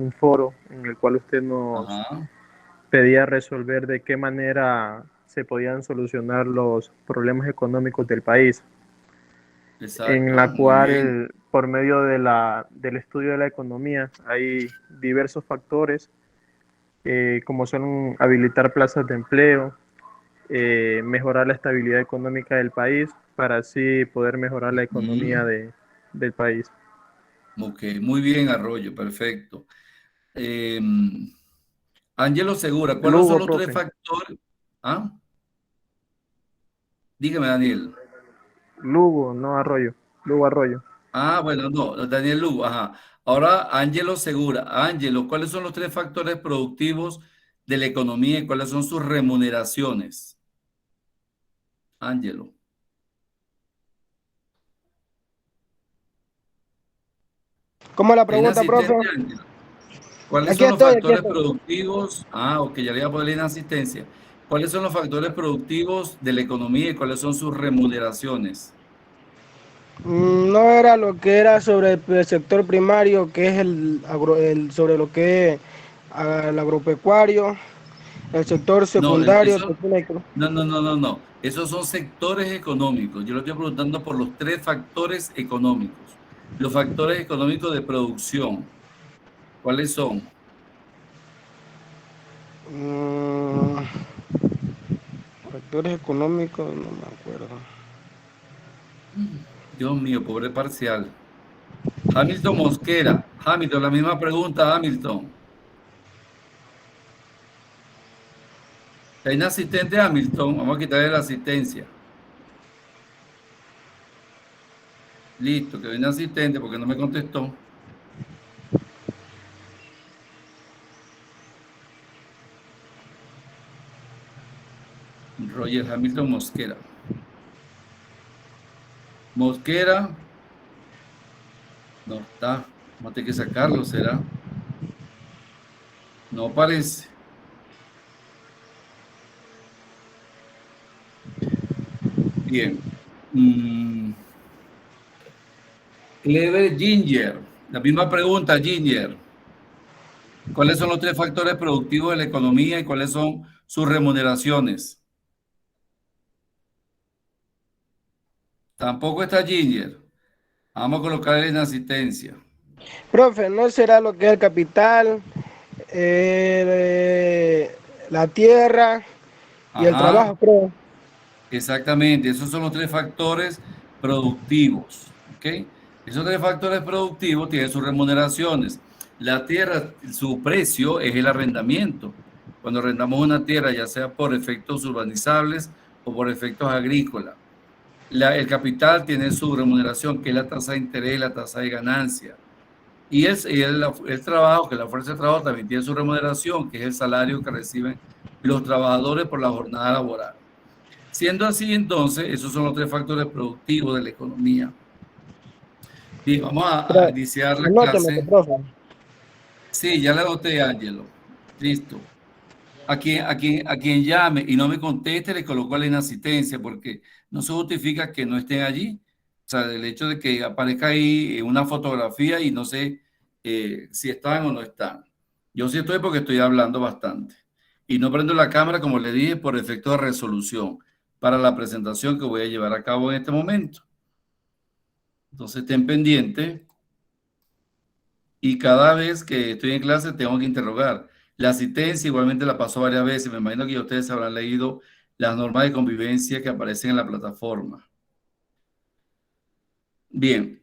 un foro en el cual usted nos Ajá, pedía resolver de qué manera se podían solucionar los problemas económicos del país, en exacto, la muy bien. cual por medio del estudio de la economía hay diversos factores, como son habilitar plazas de empleo, mejorar la estabilidad económica del país para así poder mejorar la economía Mm, del país. ok, muy bien, Arroyo, perfecto. Eh, Ángelo Segura, ¿cuáles son Lugo, los tres profe. factores? ¿Ah? Dígame, Daniel. Lugo, no Arroyo. Lugo Arroyo. Ah, bueno, no, Daniel Lugo, ajá. Ahora, Ángelo Segura. Ángelo, ¿cuáles son los tres factores productivos de la economía y cuáles son sus remuneraciones? Ángelo. ¿Cómo es la ¿Tiene pregunta, profe? asistente, Ángelo? ¿Cuáles Aquí son los estoy, aquí factores estoy. productivos? Ah, ok, ya le voy a poner en asistencia. ¿Cuáles son los factores productivos de la economía y cuáles son sus remuneraciones? No era lo que era sobre el sector primario, que es sobre lo que es el agropecuario, el sector No, secundario, eso, no. Esos son sectores económicos. Yo lo estoy preguntando por los tres factores económicos. Los factores económicos de producción, ¿cuáles son? mm, factores económicos, no me acuerdo. Dios mío, pobre parcial. Hamilton Mosquera. Hamilton, la misma pregunta, Hamilton. ¿Hay un asistente Hamilton? Vamos a quitarle la asistencia. Listo, que viene asistente porque no me contestó. Roger Hamilton Mosquera. Mosquera no está. Vamos a tener que sacarlo, ¿será? No aparece. Bien. Mm, Clever Ginger. La misma pregunta, Ginger. ¿Cuáles son los tres factores productivos de la economía y cuáles son sus remuneraciones? Tampoco está Ginger. Vamos a colocarle en asistencia. Profe, ¿no será lo que es el capital, la tierra y el Ajá, trabajo, creo? exactamente. Esos son los tres factores productivos. ¿Ok? Esos tres factores productivos tienen sus remuneraciones. La tierra, su precio es el arrendamiento. Cuando arrendamos una tierra, ya sea por efectos urbanizables o por efectos agrícolas. El capital tiene su remuneración, que es la tasa de interés, la tasa de ganancia. Y el trabajo, que la fuerza de trabajo también tiene su remuneración, que es el salario que reciben los trabajadores por la jornada laboral. Siendo así, entonces, esos son los tres factores productivos de la economía. Bien, vamos a iniciar la Anótemelo, clase. profe. Sí, ya le anoté, Ángelo. Listo. A quien llame y no me conteste, le coloco la inasistencia, porque no se justifica que no estén allí. O sea, el hecho de que aparezca ahí una fotografía y no sé si están o no están. Yo sí estoy porque estoy hablando bastante. Y no prendo la cámara, como le dije, por efecto de resolución para la presentación que voy a llevar a cabo en este momento. Entonces, estén pendientes y cada vez que estoy en clase tengo que interrogar. La asistencia igualmente la paso varias veces. Me imagino que ya ustedes habrán leído las normas de convivencia que aparecen en la plataforma. Bien.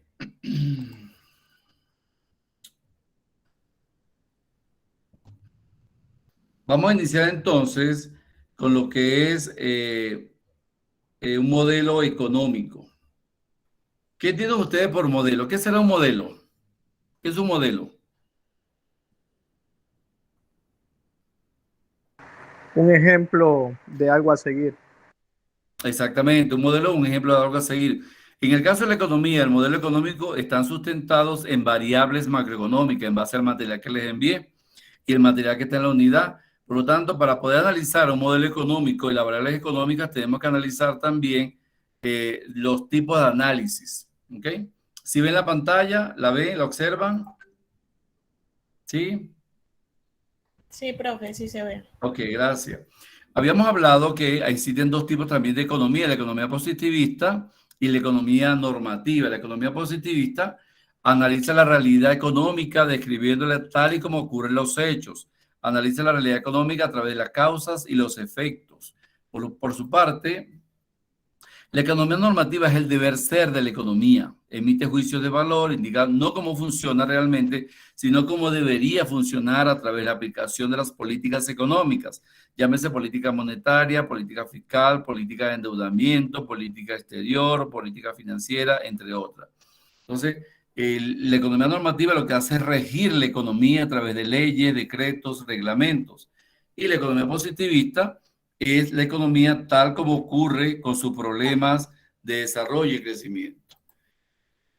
Vamos a iniciar entonces con lo que es un modelo económico. ¿Qué entienden ustedes por modelo? ¿Qué será un modelo? ¿Qué es un modelo? Un ejemplo de algo a seguir. Exactamente, un modelo es un ejemplo de algo a seguir. En el caso de la economía, el modelo económico están sustentados en variables macroeconómicas en base al material que les envié y el material que está en la unidad. Por lo tanto, para poder analizar un modelo económico y las variables económicas, tenemos que analizar también los tipos de análisis. ¿Ok? Si ven la pantalla, la ven, la observan. ¿Sí? Sí, profe, sí se ve. Ok, gracias. Habíamos hablado que existen dos tipos también de economía, la economía positivista y la economía normativa. La economía positivista analiza la realidad económica describiéndola tal y como ocurren los hechos. Analiza la realidad económica a través de las causas y los efectos. Por su parte, la economía normativa es el deber ser de la economía. Emite juicios de valor, indica no cómo funciona realmente, sino cómo debería funcionar a través de la aplicación de las políticas económicas. Llámese política monetaria, política fiscal, política de endeudamiento, política exterior, política financiera, entre otras. Entonces, la economía normativa lo que hace es regir la economía a través de leyes, decretos, reglamentos. Y la economía positivista es la economía tal como ocurre con sus problemas de desarrollo y crecimiento.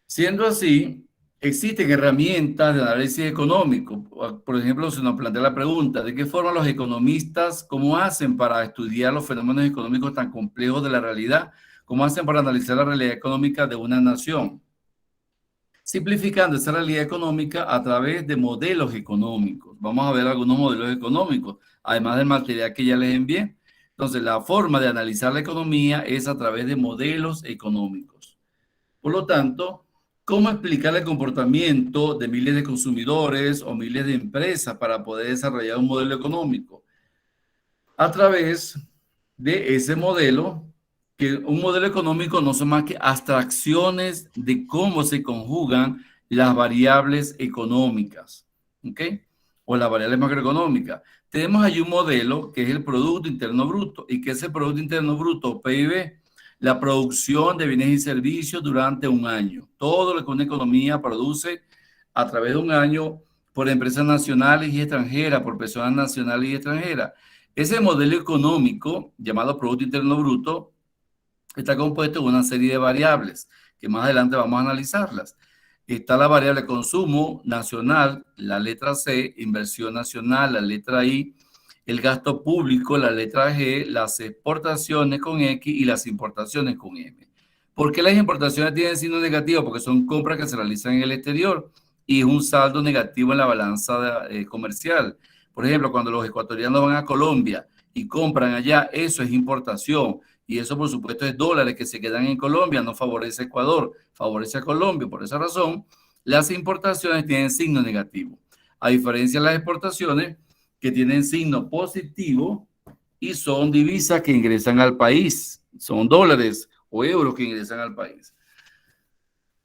Siendo así, existen herramientas de análisis económico. Por ejemplo, se nos plantea la pregunta, ¿de qué forma los economistas, cómo hacen para estudiar los fenómenos económicos tan complejos de la realidad? ¿Cómo hacen para analizar la realidad económica de una nación? Simplificando esa realidad económica a través de modelos económicos. Vamos a ver algunos modelos económicos, además del material que ya les envié. Entonces, la forma de analizar la economía es a través de modelos económicos. Por lo tanto, ¿cómo explicar el comportamiento de miles de consumidores o miles de empresas para poder desarrollar un modelo económico? A través de ese modelo, que un modelo económico no son más que abstracciones de cómo se conjugan las variables económicas, ¿ok? O las variables macroeconómicas. Tenemos ahí un modelo que es el Producto Interno Bruto. ¿Y qué es el Producto Interno Bruto? PIB, la producción de bienes y servicios durante un año. Todo lo que una economía produce a través de un año por empresas nacionales y extranjeras, por personas nacionales y extranjeras. Ese modelo económico, llamado Producto Interno Bruto, está compuesto de una serie de variables que más adelante vamos a analizarlas. Está la variable consumo nacional, la letra C, inversión nacional, la letra I, el gasto público, la letra G, las exportaciones con X y las importaciones con M. ¿Por qué las importaciones tienen signo negativo? Porque son compras que se realizan en el exterior y es un saldo negativo en la balanza comercial. Por ejemplo, cuando los ecuatorianos van a Colombia y compran allá, eso es importación. Y eso, por supuesto, es dólares que se quedan en Colombia, no favorece a Ecuador, favorece a Colombia. Por esa razón, las importaciones tienen signo negativo. A diferencia de las exportaciones, que tienen signo positivo y son divisas que ingresan al país. Son dólares o euros que ingresan al país.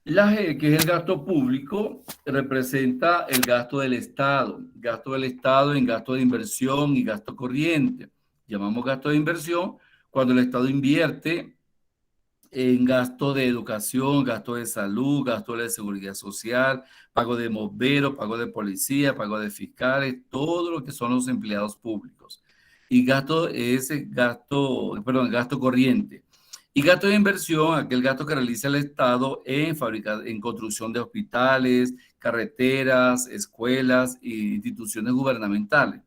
La G, que es el gasto público, representa el gasto del Estado. Gasto del Estado en gasto de inversión y gasto corriente. Llamamos gasto de inversión cuando el Estado invierte en gasto de educación, gasto de salud, gasto de seguridad social, pago de bomberos, pago de policía, pago de fiscales, todo lo que son los empleados públicos. Y gasto es gasto corriente. Y gasto de inversión, aquel gasto que realiza el Estado en construcción de hospitales, carreteras, escuelas e instituciones gubernamentales.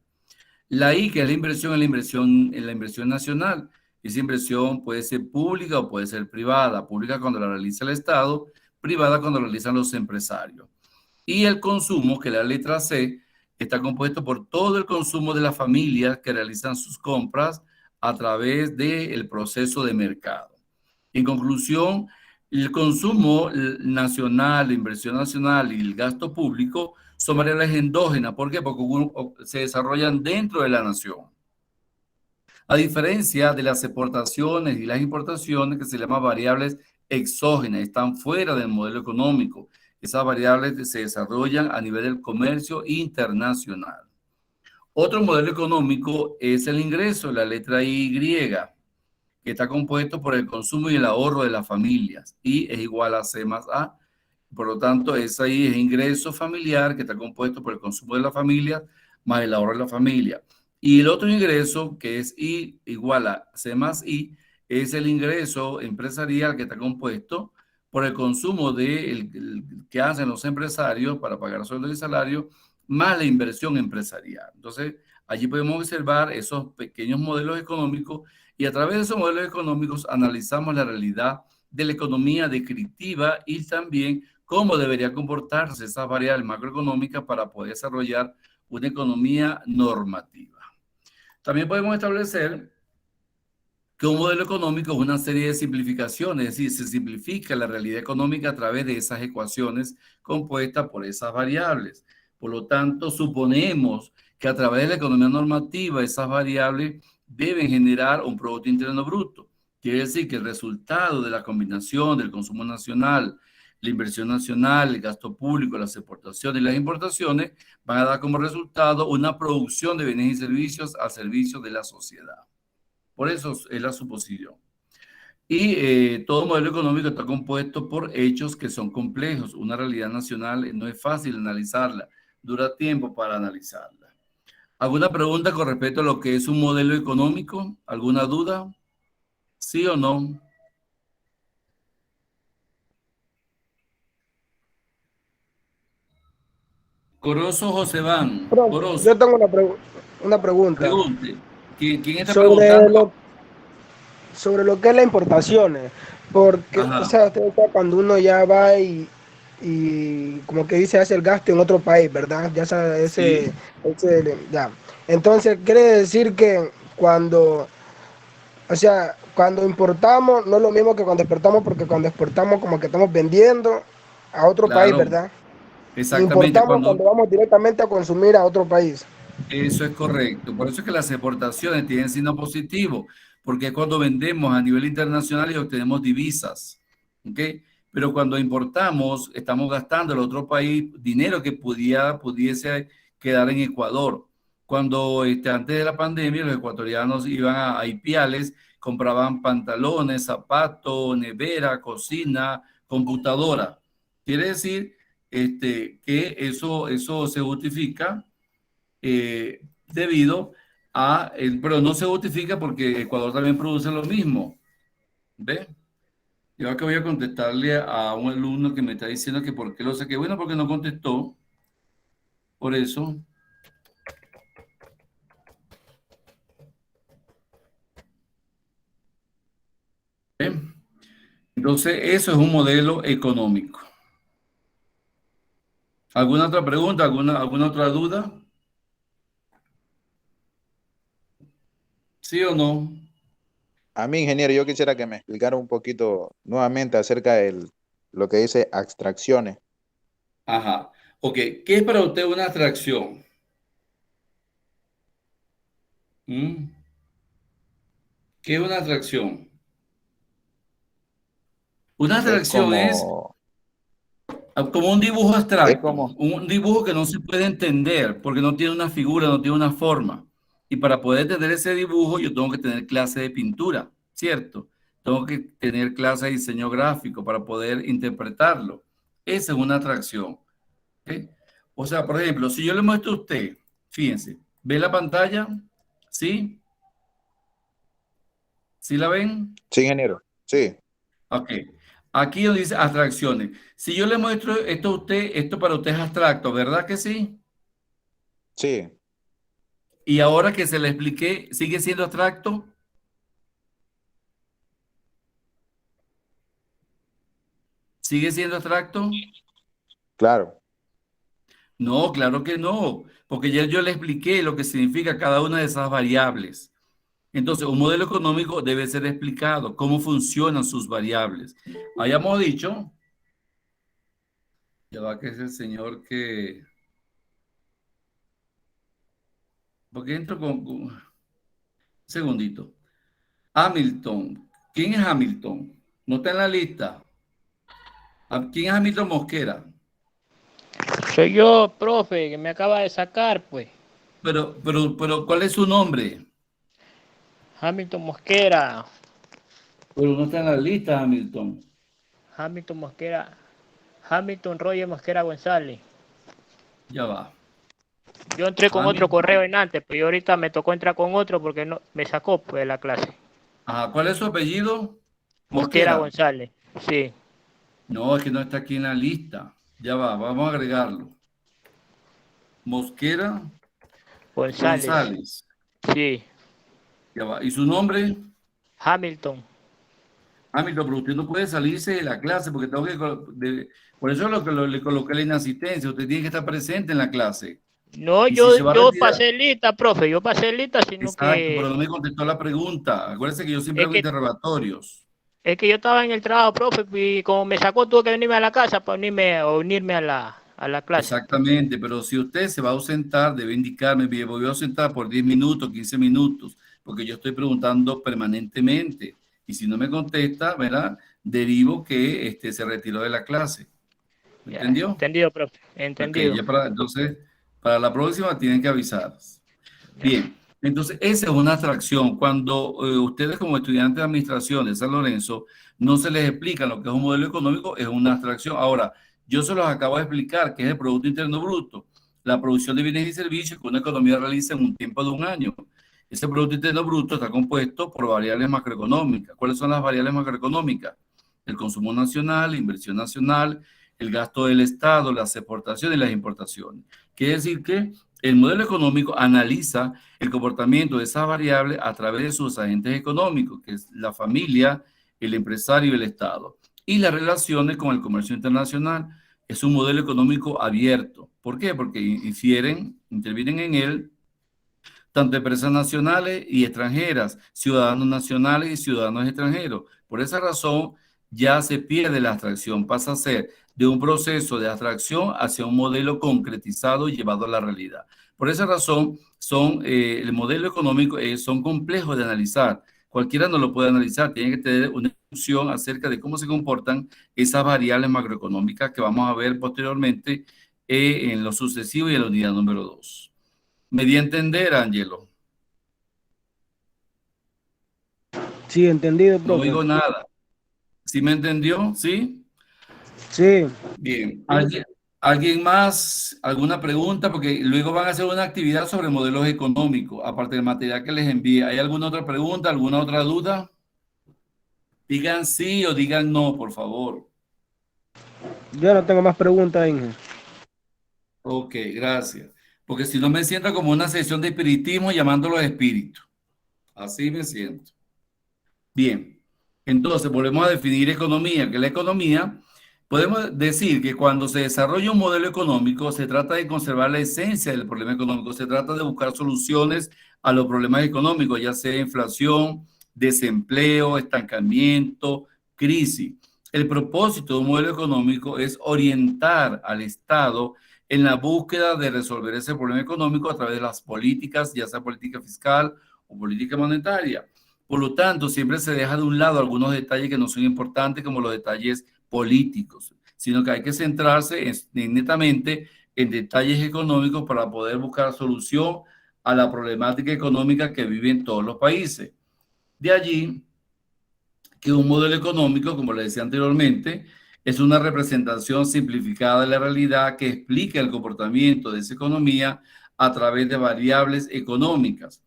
La I, que es la inversión nacional. Esa inversión puede ser pública o puede ser privada. Pública cuando la realiza el Estado, privada cuando la realizan los empresarios. Y el consumo, que es la letra C, está compuesto por todo el consumo de las familias que realizan sus compras a través del proceso de mercado. En conclusión, el consumo nacional, la inversión nacional y el gasto público son variables endógenas. ¿Por qué? Porque se desarrollan dentro de la nación. A diferencia de las exportaciones y las importaciones, que se llaman variables exógenas, están fuera del modelo económico. Esas variables se desarrollan a nivel del comercio internacional. Otro modelo económico es el ingreso, la letra Y, que está compuesto por el consumo y el ahorro de las familias. Y es igual a C más A. Por lo tanto, ese ahí es ingreso familiar, que está compuesto por el consumo de la familia más el ahorro de la familia. Y el otro ingreso, que es I igual a C más I, es el ingreso empresarial, que está compuesto por el consumo que hacen los empresarios para pagar sueldos y salarios, más la inversión empresarial. Entonces, allí podemos observar esos pequeños modelos económicos y a través de esos modelos económicos analizamos la realidad de la economía descriptiva y también cómo debería comportarse esas variables macroeconómicas para poder desarrollar una economía normativa. También podemos establecer que un modelo económico es una serie de simplificaciones, es decir, se simplifica la realidad económica a través de esas ecuaciones compuestas por esas variables. Por lo tanto, suponemos que a través de la economía normativa esas variables deben generar un Producto Interno Bruto. Quiere decir que el resultado de la combinación del consumo nacional, la inversión nacional, el gasto público, las exportaciones y las importaciones van a dar como resultado una producción de bienes y servicios al servicio de la sociedad. Por eso es la suposición. Y todo modelo económico está compuesto por hechos que son complejos. Una realidad nacional no es fácil analizarla, dura tiempo para analizarla. ¿Alguna pregunta con respecto a lo que es un modelo económico? ¿Alguna duda? ¿Sí o no? Corozo Joseván. Profe, Corozo, yo tengo una pregunta pregunte. ¿Quién está sobre preguntando? lo que es las importaciones, porque, o Ajá. sea, usted sabe cuando uno ya va y como que dice hace el gasto en otro país, ¿verdad? Ya sabe, Sí, ya. Entonces, quiere decir que cuando, o sea, cuando importamos no es lo mismo que cuando exportamos, porque cuando exportamos como que estamos vendiendo a otro país, claro. ¿verdad? Exactamente. Importamos cuando vamos directamente a consumir a otro país. Eso es correcto. Por eso es que las exportaciones tienen signo positivo, porque es cuando vendemos a nivel internacional y obtenemos divisas. ¿Ok? Pero cuando importamos, estamos gastando en otro país dinero que pudiese quedar en Ecuador. Cuando antes de la pandemia, los ecuatorianos iban a Ipiales, compraban pantalones, zapatos, nevera, cocina, computadora. Quiere decir que eso se justifica debido pero no se justifica porque Ecuador también produce lo mismo. ¿Ve? Yo acá voy a contestarle a un alumno que me está diciendo que por qué lo saqué. Bueno, porque no contestó. Por eso. ¿Ve? Entonces, eso es un modelo económico. ¿Alguna otra pregunta? ¿Alguna otra duda? ¿Sí o no? A mí, ingeniero, yo quisiera que me explicara un poquito nuevamente acerca de lo que dice abstracciones. Ajá. Ok. ¿Qué es para usted una atracción? ¿Mm? ¿Qué es una atracción? Una Es atracción es como, como un dibujo es abstracto, como, un dibujo que no se puede entender porque no tiene una figura, no tiene una forma. Y para poder entender ese dibujo, yo tengo que tener clase de pintura, ¿cierto? Tengo que tener clase de diseño gráfico para poder interpretarlo. Esa es una atracción. ¿Ok? O sea, por ejemplo, si yo le muestro a usted, fíjense, ¿ve la pantalla? ¿Sí? ¿Sí la ven? sí, ingeniero, sí, Ok. Aquí donde dice abstracciones. Si yo le muestro esto a usted, esto para usted es abstracto, ¿verdad que sí? sí, Y ahora que se le expliqué, ¿sigue siendo abstracto? ¿Sigue siendo abstracto? claro. No, claro que no, porque ya yo le expliqué lo que significa cada una de esas variables. Entonces, un modelo económico debe ser explicado, cómo funcionan sus variables. Habíamos dicho, ya va que es el señor que, porque entro un segundito. Hamilton, ¿quién es Hamilton? No está en la lista. ¿Quién es Hamilton Mosquera? Soy yo, profe, que me acaba de sacar, pues. Pero, ¿cuál es su nombre? Hamilton Mosquera. Pero no está en la lista, Hamilton. Hamilton Mosquera. Hamilton Roger Mosquera González. Ya va. Yo entré con otro Hamilton. correo en antes, pero ahorita me tocó entrar con otro porque no me sacó pues, de la clase. Ajá, ¿cuál es su apellido? Mosquera Mosquera. González. Sí, No, es que no está aquí en la lista. Ya va, vamos a agregarlo. Mosquera González. González. Sí, Ya va. ¿Y su nombre? Hamilton. Hamilton, pero usted no puede salirse de la clase porque tengo que... por eso le coloqué la inasistencia. Usted tiene que estar presente en la clase. No, Y si se va a yo retirar... pasé lista, profe, yo pasé lista, sino Exacto, pero que no me contestó la pregunta. Acuérdese que yo siempre es hago que interrogatorios. es que yo estaba en el trabajo, profe, y como me sacó, tuve que venirme a la casa para unirme a la clase. Exactamente, pero si usted se va a ausentar, debe indicarme, "Bien, voy a ausentar por 10 minutos, 15 minutos, porque yo estoy preguntando permanentemente. Y si no me contesta, ¿verdad? Derivo que se retiró de la clase. ¿Me Ya, entendió? entendido, profe, Ok, entendido. entonces, para la próxima tienen que avisar. Ya. Bien, entonces esa es una abstracción. Cuando ustedes como estudiantes de administración de San Lorenzo no se les explica lo que es un modelo económico, es una abstracción. Ahora, yo se los acabo de explicar que es el Producto Interno Bruto, la producción de bienes y servicios que una economía realiza en un tiempo de un año. Ese Producto Interno Bruto está compuesto por variables macroeconómicas. ¿Cuáles son las variables macroeconómicas? El consumo nacional, la inversión nacional, el gasto del Estado, las exportaciones y las importaciones. Quiere decir que el modelo económico analiza el comportamiento de esas variables a través de sus agentes económicos, que es la familia, el empresario y el Estado. Y las relaciones con el comercio internacional es un modelo económico abierto. ¿Por qué? Porque intervienen en él tanto empresas nacionales y extranjeras, ciudadanos nacionales y ciudadanos extranjeros. Por esa razón, ya se pierde la abstracción, pasa a ser de un proceso de abstracción hacia un modelo concretizado y llevado a la realidad. Por esa razón, el modelo económico son complejos de analizar. Cualquiera no lo puede analizar, tiene que tener una discusión acerca de cómo se comportan esas variables macroeconómicas que vamos a ver posteriormente en lo sucesivo y en la unidad número 2. Me di a entender, Ángelo. Sí, entendido, No profe. oigo nada. ¿Sí me entendió? ¿Sí? Sí. Bien. ¿Alguien más? ¿Alguna pregunta? Porque luego van a hacer una actividad sobre modelos económicos, aparte del material que les envíe. ¿Hay alguna otra pregunta? ¿Alguna otra duda? Digan sí o digan no, por favor. Yo no tengo más preguntas, Inge. Ok, gracias. Porque si no me siento como una sesión de espiritismo llamando a los espíritus. Así me siento. Bien, entonces volvemos a definir economía, que la economía, podemos decir que cuando se desarrolla un modelo económico, se trata de conservar la esencia del problema económico, se trata de buscar soluciones a los problemas económicos, ya sea inflación, desempleo, estancamiento, crisis. El propósito de un modelo económico es orientar al Estado en la búsqueda de resolver ese problema económico a través de las políticas, ya sea política fiscal o política monetaria. Por lo tanto, siempre se deja de un lado algunos detalles que no son importantes, como los detalles políticos, sino que hay que centrarse netamente en detalles económicos para poder buscar solución a la problemática económica que viven todos los países. De allí que un modelo económico, como le decía anteriormente, es una representación simplificada de la realidad que explica el comportamiento de esa economía a través de variables económicas.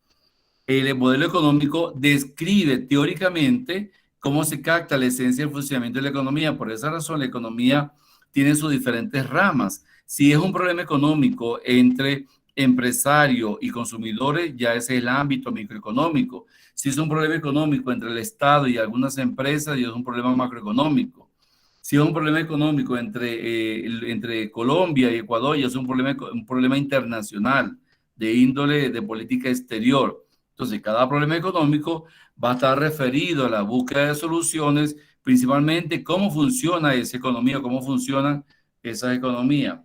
El modelo económico describe teóricamente cómo se capta la esencia del funcionamiento de la economía. Por esa razón, la economía tiene sus diferentes ramas. Si es un problema económico entre empresarios y consumidores, ya ese es el ámbito microeconómico. Si es un problema económico entre el Estado y algunas empresas, ya es un problema macroeconómico. Si es un problema económico entre Colombia y Ecuador, ya es un problema internacional de índole de política exterior. Entonces, cada problema económico va a estar referido a la búsqueda de soluciones, principalmente cómo funciona esa economía, cómo funcionan esas economías.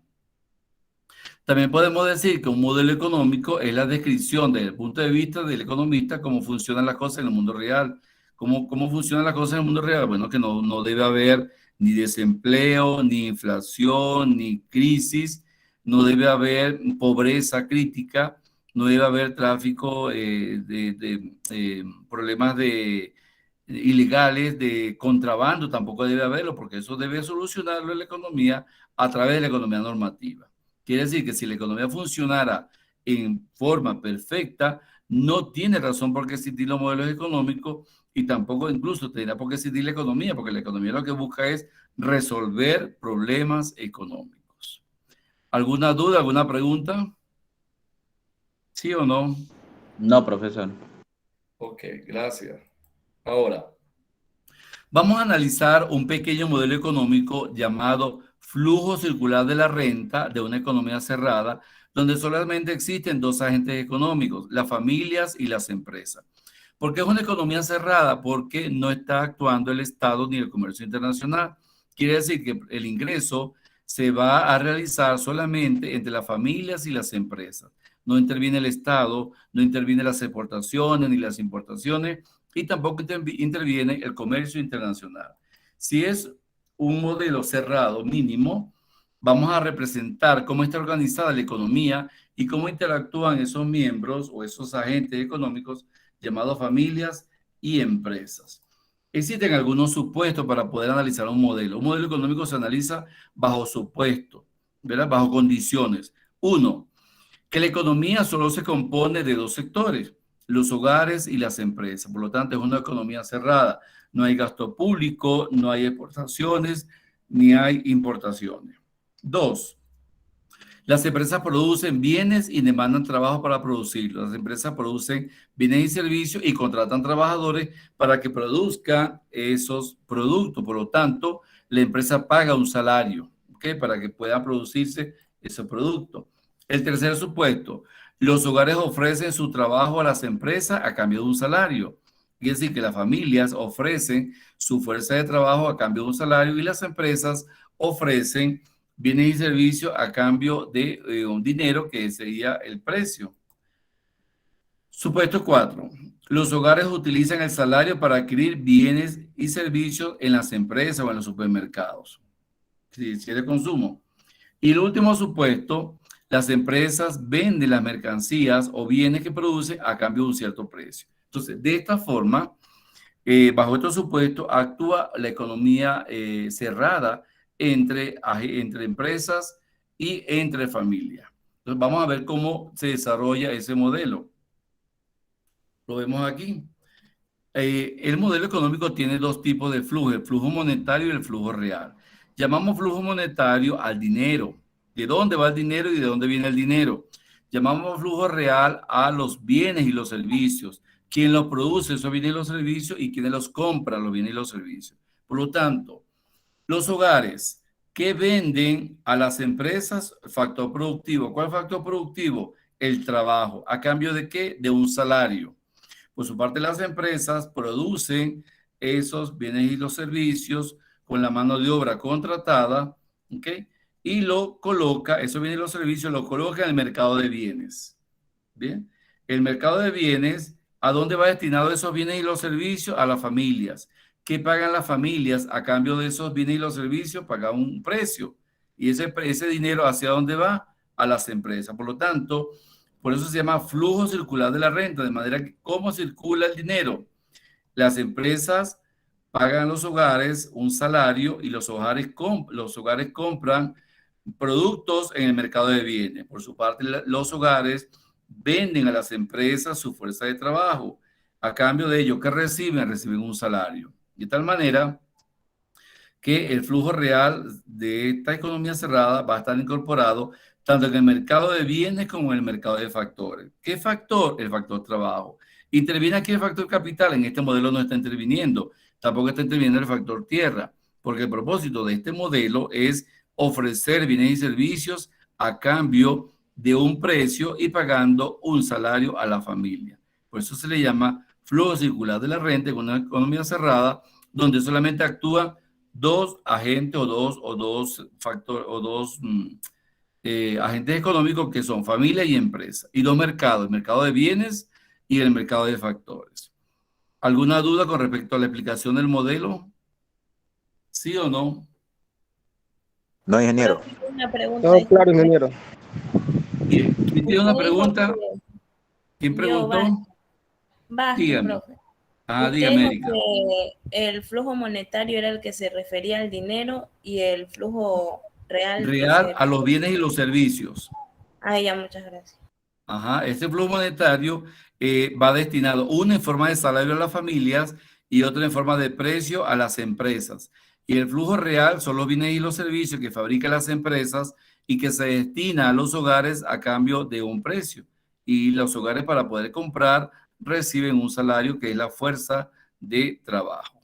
También podemos decir que un modelo económico es la descripción desde el punto de vista del economista cómo funcionan las cosas en el mundo real. ¿Cómo funcionan las cosas en el mundo real? Bueno, que no debe haber ni desempleo, ni inflación, ni crisis, no debe haber pobreza crítica, no debe haber tráfico de problemas ilegales, de contrabando, tampoco debe haberlo, porque eso debe solucionarlo en la economía a través de la economía normativa. Quiere decir que si la economía funcionara en forma perfecta, no tiene razón por qué existir los modelos económicos y tampoco incluso tendría por qué existir la economía, porque la economía lo que busca es resolver problemas económicos. ¿Alguna duda, alguna pregunta? ¿Sí o no? No, profesor. Ok, gracias. Ahora, Vamos a analizar un pequeño modelo económico llamado flujo circular de la renta de una economía cerrada, donde solamente existen dos agentes económicos, las familias y las empresas. ¿Por qué es una economía cerrada? Porque no está actuando el Estado ni el comercio internacional. Quiere decir que el ingreso se va a realizar solamente entre las familias y las empresas. No interviene el Estado, no interviene las exportaciones ni las importaciones y tampoco interviene el comercio internacional. Si es un modelo cerrado mínimo, vamos a representar cómo está organizada la economía y cómo interactúan esos miembros o esos agentes económicos llamados familias y empresas. Existen algunos supuestos para poder analizar un modelo. Un modelo económico se analiza bajo supuestos, ¿verdad? Bajo condiciones. Uno, que la economía solo se compone de dos sectores, los hogares y las empresas. Por lo tanto, es una economía cerrada. No hay gasto público, no hay exportaciones, ni hay importaciones. Dos, las empresas producen bienes y demandan trabajo para producirlos. Las empresas producen bienes y servicios y contratan trabajadores para que produzcan esos productos. Por lo tanto, la empresa paga un salario, ¿ok? Para que puedan producirse esos productos. El tercer supuesto, los hogares ofrecen su trabajo a las empresas a cambio de un salario. Es decir, que las familias ofrecen su fuerza de trabajo a cambio de un salario y las empresas ofrecen bienes y servicios a cambio de un dinero que sería el precio. Supuesto 4. Los hogares utilizan el salario para adquirir bienes y servicios en las empresas o en los supermercados. Si es de consumo. Y el último supuesto, las empresas venden las mercancías o bienes que producen a cambio de un cierto precio. Entonces, de esta forma, bajo estos supuestos, actúa la economía cerrada entre empresas y entre familias. Entonces, vamos a ver cómo se desarrolla ese modelo. Lo vemos aquí. El modelo económico tiene dos tipos de flujo, el flujo monetario y el flujo real. Llamamos flujo monetario al dinero. ¿De dónde va el dinero y de dónde viene el dinero? Llamamos flujo real a los bienes y los servicios. ¿Quién los produce? Esos bienes y los servicios y quién los compra, los bienes y los servicios. Por lo tanto, los hogares que venden a las empresas, factor productivo. ¿Cuál factor productivo? El trabajo. ¿A cambio de qué? De un salario. Por su parte, las empresas producen esos bienes y los servicios con la mano de obra contratada, ¿ok? Y lo coloca, esos bienes y los servicios, lo coloca en el mercado de bienes. Bien, el mercado de bienes, ¿a dónde va destinado esos bienes y los servicios? A las familias. ¿Qué pagan las familias a cambio de esos bienes y los servicios? Pagan un precio. Y ese dinero, ¿hacia dónde va? A las empresas. Por lo tanto, por eso se llama flujo circular de la renta, de manera que ¿cómo circula el dinero? Las empresas pagan a los hogares un salario y los hogares compran productos en el mercado de bienes. Por su parte, los hogares venden a las empresas su fuerza de trabajo. A cambio de ello, ¿qué reciben? Reciben un salario. De tal manera que el flujo real de esta economía cerrada va a estar incorporado tanto en el mercado de bienes como en el mercado de factores. ¿Qué factor? El factor trabajo. ¿Interviene aquí el factor capital? En este modelo no está interviniendo. Tampoco está interviniendo el factor tierra, porque el propósito de este modelo es ofrecer bienes y servicios a cambio de un precio y pagando un salario a la familia. Por eso se le llama flujo circular de la renta en una economía cerrada donde solamente actúan dos agentes o dos factores o dos agentes económicos que son familia y empresa, y dos mercados, el mercado de bienes y el mercado de factores. ¿Alguna duda con respecto a la explicación del modelo? ¿Sí o no? No, ingeniero. Una pregunta. Todo claro, ingeniero. ¿Quién tiene una Usted dijo pregunta? que- ¿Quién preguntó? Vázquez, Dígame. profe. Ah, Usted dígame, dijo Erika. que el flujo monetario era el que se refería al dinero y el flujo real. Real a los bienes y los servicios. Ah, ya, muchas gracias. Ajá, este flujo monetario va destinado, uno en forma de salario a las familias y otro en forma de precio a las empresas. Y el flujo real son los bienes y los servicios que fabrican las empresas y que se destina a los hogares a cambio de un precio. Y los hogares, para poder comprar, reciben un salario que es la fuerza de trabajo.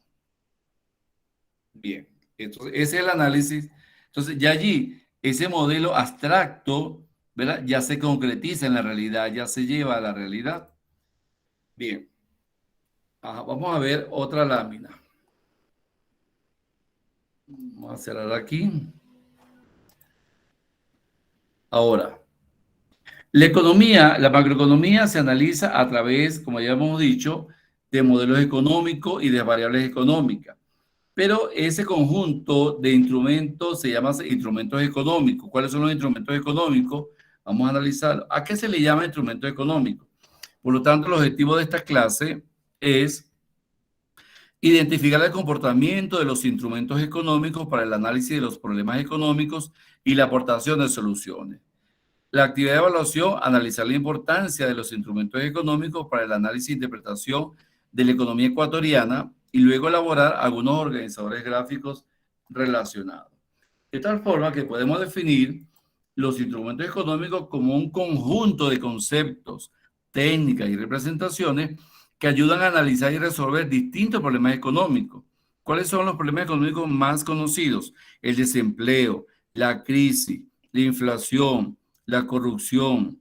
Bien, entonces ese es el análisis. Entonces ya allí, ese modelo abstracto, ¿verdad? Ya se concretiza en la realidad, ya se lleva a la realidad. Bien. Ajá, vamos a ver otra lámina. Vamos a cerrar aquí. Ahora, la economía, la macroeconomía se analiza a través, como ya hemos dicho, de modelos económicos y de variables económicas. Pero ese conjunto de instrumentos se llama instrumentos económicos. ¿Cuáles son los instrumentos económicos? Vamos a analizar. ¿A qué se le llama instrumento económico? Por lo tanto, el objetivo de esta clase es identificar el comportamiento de los instrumentos económicos para el análisis de los problemas económicos y la aportación de soluciones. La actividad de evaluación, analizar la importancia de los instrumentos económicos para el análisis e interpretación de la economía ecuatoriana y luego elaborar algunos organizadores gráficos relacionados. De tal forma que podemos definir los instrumentos económicos como un conjunto de conceptos, técnicas y representaciones que ayudan a analizar y resolver distintos problemas económicos. ¿Cuáles son los problemas económicos más conocidos? El desempleo, la crisis, la inflación, la corrupción,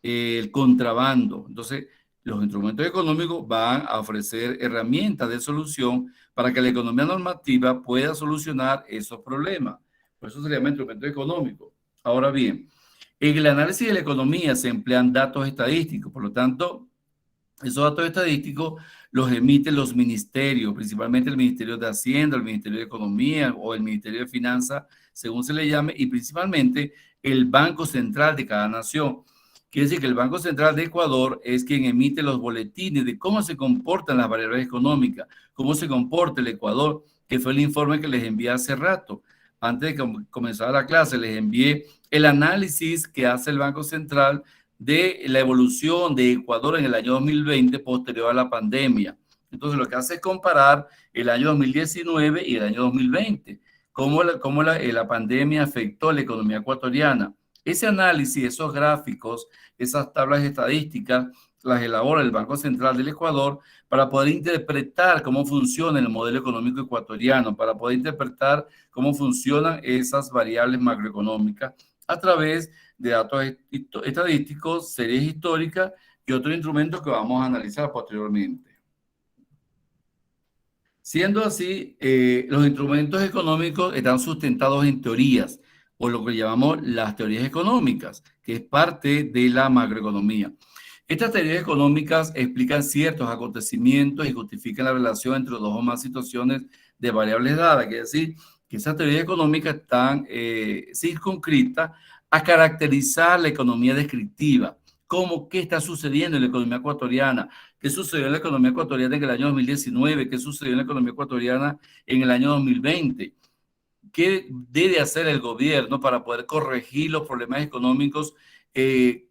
el contrabando. Entonces, los instrumentos económicos van a ofrecer herramientas de solución para que la economía normativa pueda solucionar esos problemas. Por eso se llama instrumento económico. Ahora bien, en el análisis de la economía se emplean datos estadísticos, por lo tanto, esos datos estadísticos los emiten los ministerios, principalmente el Ministerio de Hacienda, el Ministerio de Economía o el Ministerio de Finanzas, según se le llame, y principalmente el Banco Central de cada nación. Quiere decir que el Banco Central de Ecuador es quien emite los boletines de cómo se comportan las variables económicas, cómo se comporta el Ecuador, que fue el informe que les envié hace rato. Antes de comenzar la clase, les envié el análisis que hace el Banco Central de la evolución de Ecuador en el año 2020 posterior a la pandemia. Entonces, lo que hace es comparar el año 2019 y el año 2020, cómo la pandemia afectó la economía ecuatoriana. Ese análisis, esos gráficos, esas tablas estadísticas, las elabora el Banco Central del Ecuador para poder interpretar cómo funciona el modelo económico ecuatoriano, para poder interpretar cómo funcionan esas variables macroeconómicas a través de datos estadísticos, series históricas y otros instrumentos que vamos a analizar posteriormente. Siendo así, los instrumentos económicos están sustentados en teorías, o lo que llamamos las teorías económicas, que es parte de la macroeconomía. Estas teorías económicas explican ciertos acontecimientos y justifican la relación entre dos o más situaciones de variables dadas, que es decir, que esas teorías económicas están circunscritas a caracterizar la economía descriptiva, como qué está sucediendo en la economía ecuatoriana, qué sucedió en la economía ecuatoriana en el año 2019, qué sucedió en la economía ecuatoriana en el año 2020, qué debe hacer el gobierno para poder corregir los problemas económicos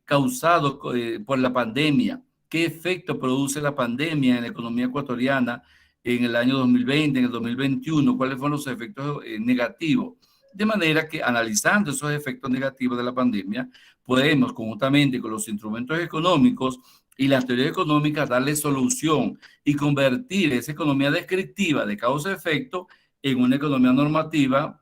causados por la pandemia, qué efecto produce la pandemia en la economía ecuatoriana en el año 2020, en el 2021, cuáles fueron los efectos negativos. De manera que analizando esos efectos negativos de la pandemia, podemos conjuntamente con los instrumentos económicos y las teorías económicas darle solución y convertir esa economía descriptiva de causa-efecto en una economía normativa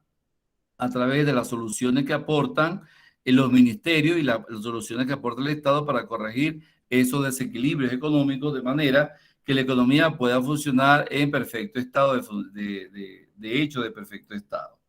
a través de las soluciones que aportan los ministerios y las soluciones que aporta el Estado para corregir esos desequilibrios económicos de manera que la economía pueda funcionar en perfecto estado, de hecho de perfecto estado.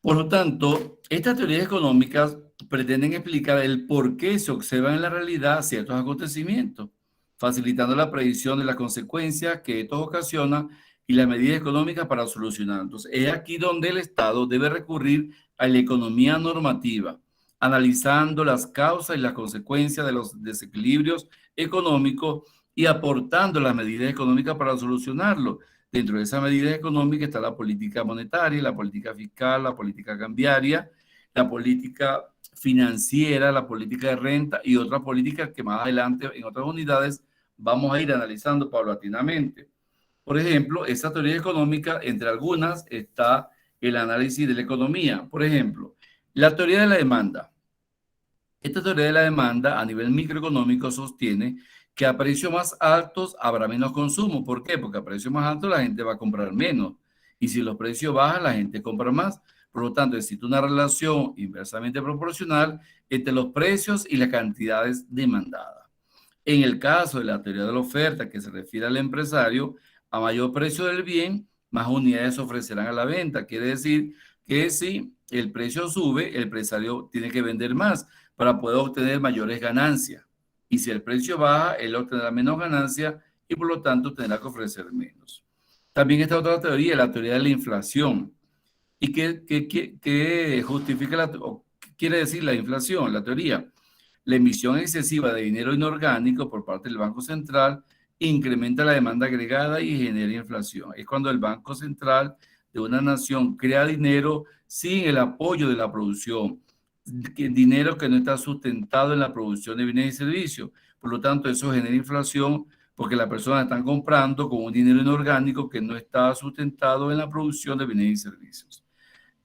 Por lo tanto, estas teorías económicas pretenden explicar el por qué se observan en la realidad ciertos acontecimientos, facilitando la predicción de las consecuencias que estos ocasionan y las medidas económicas para solucionar. Entonces, es aquí donde el Estado debe recurrir a la economía normativa, analizando las causas y las consecuencias de los desequilibrios económicos y aportando las medidas económicas para solucionarlo. Dentro de esas medidas económicas está la política monetaria, la política fiscal, la política cambiaria, la política financiera, la política de renta y otras políticas que más adelante en otras unidades vamos a ir analizando paulatinamente. Por ejemplo, esa teoría económica, entre algunas, está el análisis de la economía. Por ejemplo, la teoría de la demanda. Esta teoría de la demanda a nivel microeconómico sostiene que a precios más altos habrá menos consumo. ¿Por qué? Porque a precios más altos la gente va a comprar menos. Y si los precios bajan, la gente compra más. Por lo tanto, existe una relación inversamente proporcional entre los precios y las cantidades demandadas. En el caso de la teoría de la oferta, que se refiere al empresario, a mayor precio del bien, más unidades se ofrecerán a la venta. Quiere decir que si el precio sube, el empresario tiene que vender más para poder obtener mayores ganancias. Y si el precio baja, él obtendrá menos ganancias y por lo tanto tendrá que ofrecer menos. También está otra teoría, la teoría de la inflación. ¿Y qué justifica o qué quiere decir la inflación? La teoría. La emisión excesiva de dinero inorgánico por parte del Banco Central incrementa la demanda agregada y genera inflación. Es cuando el Banco Central de una nación crea dinero sin el apoyo de la producción, dinero que no está sustentado en la producción de bienes y servicios. Por lo tanto, eso genera inflación porque las personas están comprando con un dinero inorgánico que no está sustentado en la producción de bienes y servicios.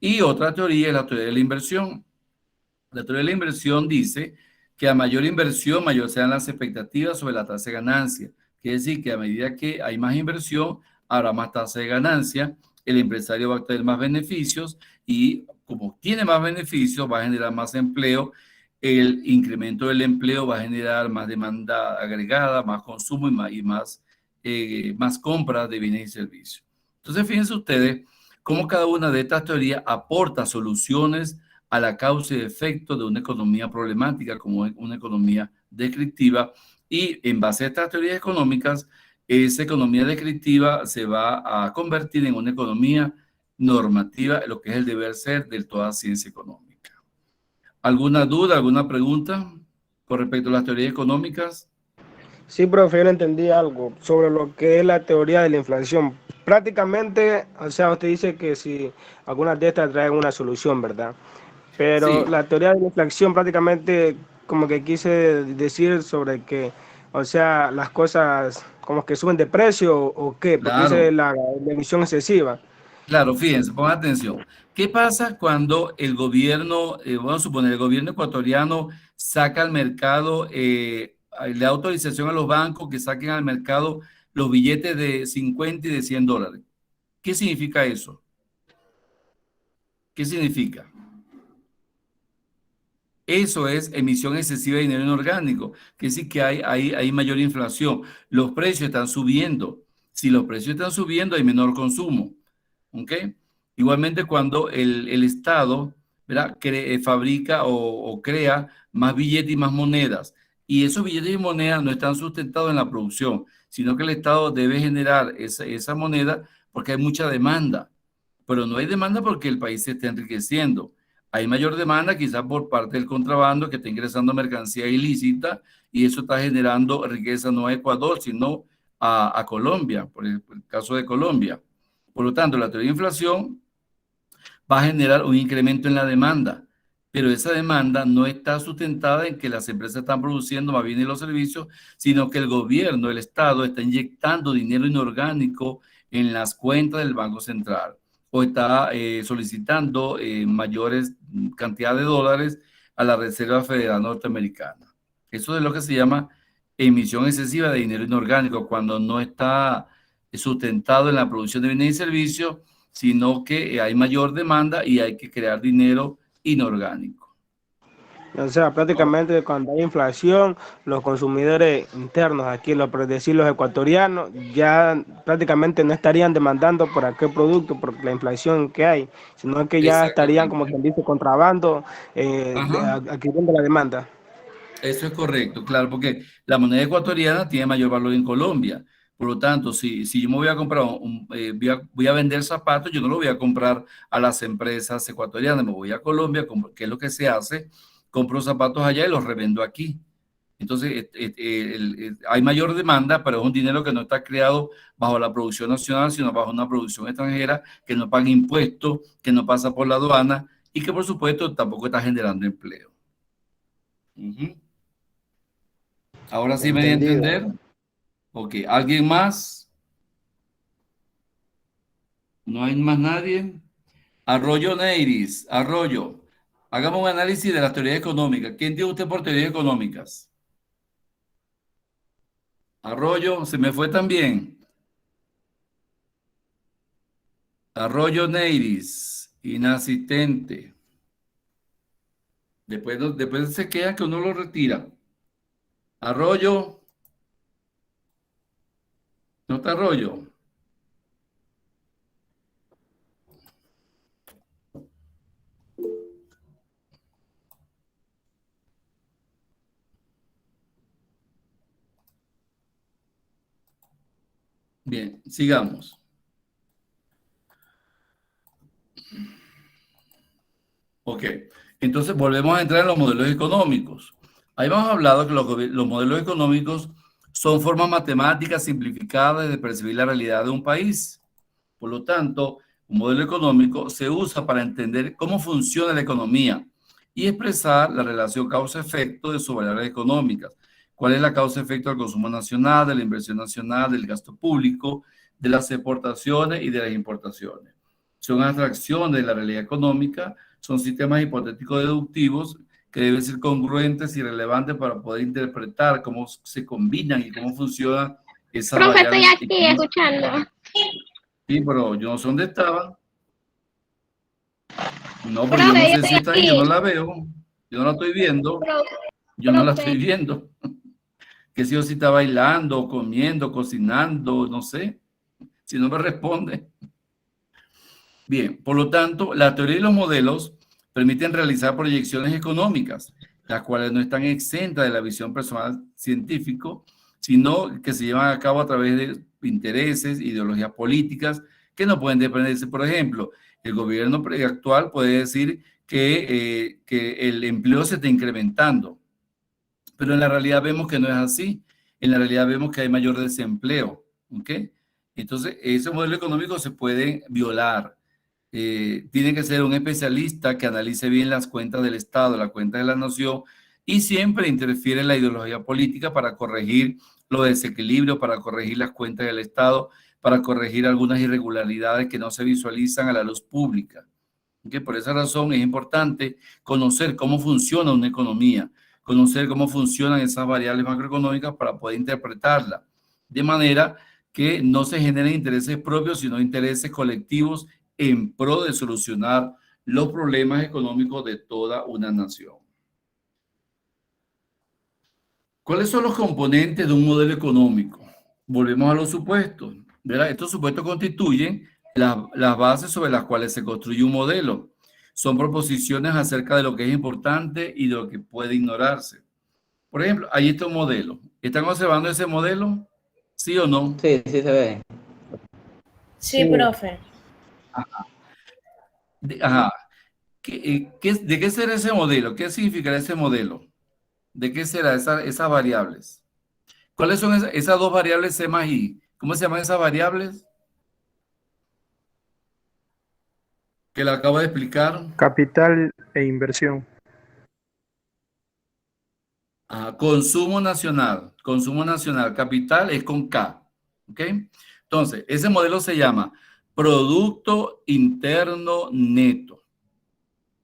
Y otra teoría es la teoría de la inversión. La teoría de la inversión dice que a mayor inversión, mayor sean las expectativas sobre la tasa de ganancia. Quiere decir que a medida que hay más inversión, habrá más tasa de ganancia, el empresario va a obtener más beneficios y como tiene más beneficios, va a generar más empleo, el incremento del empleo va a generar más demanda agregada, más consumo más compras de bienes y servicios. Entonces, fíjense ustedes cómo cada una de estas teorías aporta soluciones a la causa y efecto de una economía problemática como es una economía descriptiva y en base a estas teorías económicas, esa economía descriptiva se va a convertir en una economía normativa, lo que es el deber ser de toda ciencia económica. ¿Alguna duda, alguna pregunta con respecto a las teorías económicas? Sí, profe, yo no entendí algo sobre lo que es la teoría de la inflación. Prácticamente, o sea, usted dice que si algunas de estas traen una solución, ¿verdad? Pero Sí, la teoría de la inflación prácticamente como que quise decir sobre que, o sea, las cosas como que suben de precio o qué, porque dice claro. la emisión excesiva. Claro, fíjense, pongan atención. ¿Qué pasa cuando el gobierno, vamos a suponer, el gobierno ecuatoriano saca al mercado, le da autorización a los bancos que saquen al mercado los billetes de 50 y de $100? ¿Qué significa eso? ¿Qué significa? Eso es emisión excesiva de dinero inorgánico, que decir que hay mayor inflación. Los precios están subiendo. Si los precios están subiendo, hay menor consumo. ¿Ok? Igualmente cuando el Estado, ¿verdad? Fabrica o crea más billetes y más monedas. Y esos billetes y monedas no están sustentados en la producción, sino que el Estado debe generar esa moneda porque hay mucha demanda. Pero no hay demanda porque el país se está enriqueciendo. Hay mayor demanda quizás por parte del contrabando que está ingresando mercancía ilícita y eso está generando riqueza no a Ecuador, sino a Colombia, por el caso de Colombia. Por lo tanto, la teoría de inflación va a generar un incremento en la demanda, pero esa demanda no está sustentada en que las empresas están produciendo más bienes y los servicios, sino que el gobierno, el Estado, está inyectando dinero inorgánico en las cuentas del Banco Central o está solicitando mayores cantidades de dólares a la Reserva Federal Norteamericana. Eso es lo que se llama emisión excesiva de dinero inorgánico, cuando no está sustentado en la producción de bienes y servicios, sino que hay mayor demanda y hay que crear dinero inorgánico. O sea, prácticamente cuando hay inflación, los consumidores internos, aquí por decir los ecuatorianos, ya prácticamente no estarían demandando por aquel producto, por la inflación que hay, sino que ya estarían, como Exactamente. quien dice, contrabando, Ajá. adquiriendo la demanda. Eso es correcto, claro, porque la moneda ecuatoriana tiene mayor valor en Colombia. Por lo tanto, si yo me voy a comprar, voy a vender zapatos, yo no lo voy a comprar a las empresas ecuatorianas, me voy a Colombia, que es lo que se hace, compro zapatos allá y los revendo aquí. Entonces, hay mayor demanda, pero es un dinero que no está creado bajo la producción nacional, sino bajo una producción extranjera que no paga impuestos, que no pasa por la aduana y que, por supuesto, tampoco está generando empleo. Ujú. Ahora sí me di a Entendido. entender. Ok, ¿alguien más? ¿No hay más nadie? Arroyo Neiris, Arroyo. Hagamos un análisis de las teorías económicas. ¿Qué entiende usted por teorías económicas? Arroyo, se me fue también. Arroyo Neiris, inasistente. Después se queda que uno lo retira. Arroyo. ¿No está Arroyo? Bien, sigamos. Ok, entonces volvemos a entrar en los modelos económicos. Ahí hemos hablado que los modelos económicos son formas matemáticas simplificadas de percibir la realidad de un país. Por lo tanto, un modelo económico se usa para entender cómo funciona la economía y expresar la relación causa-efecto de sus variables económicas. ¿Cuál es la causa-efecto del consumo nacional, de la inversión nacional, del gasto público, de las exportaciones y de las importaciones? Son abstracciones de la realidad económica, son sistemas hipotéticos deductivos que deben ser congruentes y relevantes para poder interpretar cómo se combinan y cómo funcionan esas Profe, variables. estoy aquí escuchando. Sí, pero yo no sé dónde estaba. No, pero Profe, yo no yo sé estoy si está ahí, yo aquí. no la veo. Yo no la estoy viendo. Profe, Yo no la profe. estoy viendo. Que si yo sí está bailando, comiendo, cocinando, no sé. Si no me responde. Bien, por lo tanto, la teoría y los modelos permiten realizar proyecciones económicas, las cuales no están exentas de la visión personal científico, sino que se llevan a cabo a través de intereses, ideologías políticas que no pueden desprenderse. Por ejemplo, el gobierno actual puede decir que el empleo se está incrementando, pero en la realidad vemos que no es así. En la realidad vemos que hay mayor desempleo. ¿Ok? Entonces, ese modelo económico se puede violar. Tiene que ser un especialista que analice bien las cuentas del Estado, la cuenta de la nación, y siempre interfiere en la ideología política para corregir los desequilibrios, para corregir las cuentas del Estado, para corregir algunas irregularidades que no se visualizan a la luz pública. ¿Okay? Por esa razón es importante conocer cómo funciona una economía, conocer cómo funcionan esas variables macroeconómicas para poder interpretarla, de manera que no se generen intereses propios, sino intereses colectivos en pro de solucionar los problemas económicos de toda una nación. ¿Cuáles son los componentes de un modelo económico? Volvemos a los supuestos, ¿verdad? Estos supuestos constituyen las bases sobre las cuales se construye un modelo. Son proposiciones acerca de lo que es importante y de lo que puede ignorarse. Por ejemplo, ahí está un modelo. ¿Están observando ese modelo? ¿Sí o no? Sí, sí se ve. Sí, profe. Ajá. ¿De qué será ese modelo? ¿Qué significará ese modelo? ¿De qué será esas variables? ¿Cuáles son esas dos variables C más I? ¿Cómo se llaman esas variables? Que le acabo de explicar. Capital e inversión. Consumo nacional. Consumo nacional. Capital es con K. ¿Ok? Entonces, ese modelo se llama Producto Interno Neto.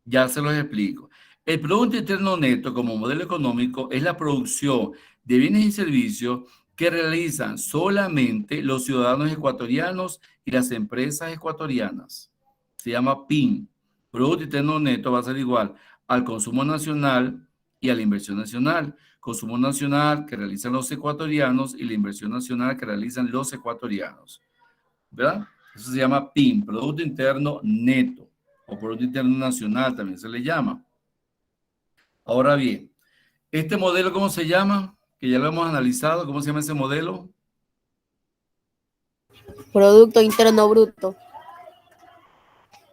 Ya se los explico. El Producto Interno Neto como modelo económico es la producción de bienes y servicios que realizan solamente los ciudadanos ecuatorianos y las empresas ecuatorianas. Se llama PIN. Producto Interno Neto va a ser igual al consumo nacional y a la inversión nacional. Consumo nacional que realizan los ecuatorianos y la inversión nacional que realizan los ecuatorianos. ¿Verdad? Eso se llama PIN, Producto Interno Neto, o Producto Interno Nacional también se le llama. Ahora bien, ¿este modelo cómo se llama? Que ya lo hemos analizado, ¿cómo se llama ese modelo? Producto Interno Bruto.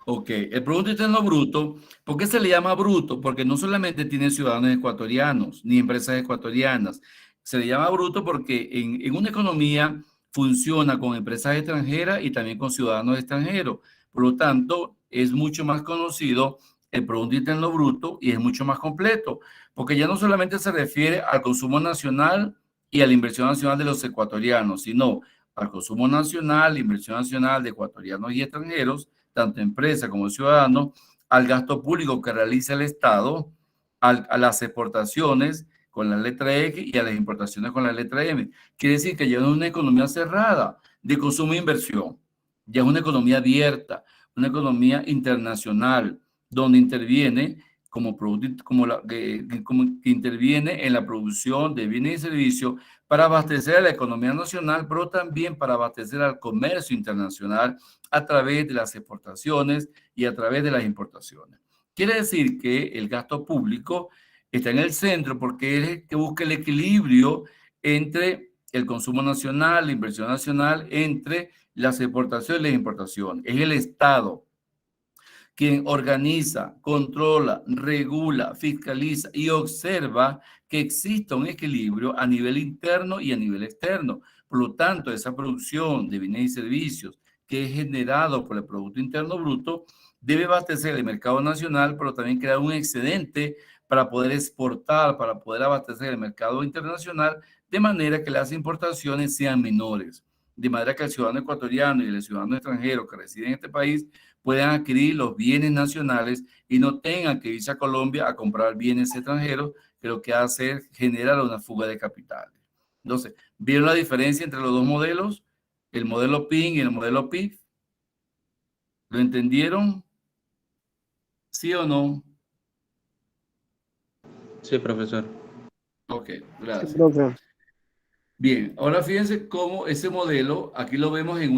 Ok, el Producto Interno Bruto, ¿por qué se le llama bruto? Porque no solamente tiene ciudadanos ecuatorianos ni empresas ecuatorianas. Se le llama bruto porque en una economía funciona con empresas extranjeras y también con ciudadanos extranjeros. Por lo tanto, es mucho más conocido el Producto Interno Bruto y es mucho más completo, porque ya no solamente se refiere al consumo nacional y a la inversión nacional de los ecuatorianos, sino al consumo nacional, la inversión nacional de ecuatorianos y extranjeros, tanto empresa como ciudadanos, al gasto público que realiza el Estado, a las exportaciones con la letra X y a las importaciones con la letra M. Quiere decir que ya no es una economía cerrada de consumo e inversión. Ya es una economía abierta, una economía internacional, donde interviene como que interviene en la producción de bienes y servicios para abastecer a la economía nacional, pero también para abastecer al comercio internacional a través de las exportaciones y a través de las importaciones. Quiere decir que el gasto público está en el centro porque es el que busca el equilibrio entre el consumo nacional, la inversión nacional, entre las exportaciones y las importaciones. Es el Estado quien organiza, controla, regula, fiscaliza y observa que exista un equilibrio a nivel interno y a nivel externo. Por lo tanto, esa producción de bienes y servicios que es generado por el Producto Interno Bruto debe abastecer el mercado nacional, pero también crear un excedente para poder exportar, para poder abastecer el mercado internacional, de manera que las importaciones sean menores, de manera que el ciudadano ecuatoriano y el ciudadano extranjero que reside en este país puedan adquirir los bienes nacionales y no tengan que irse a Colombia a comprar bienes extranjeros, que lo que hace es generar una fuga de capitales. Entonces, ¿vieron la diferencia entre los dos modelos? El modelo PIN y el modelo PIF. ¿Lo entendieron? ¿Sí o no? Sí, profesor. Ok, Sí, gracias. profe. Bien, ahora fíjense cómo ese modelo, aquí lo vemos en el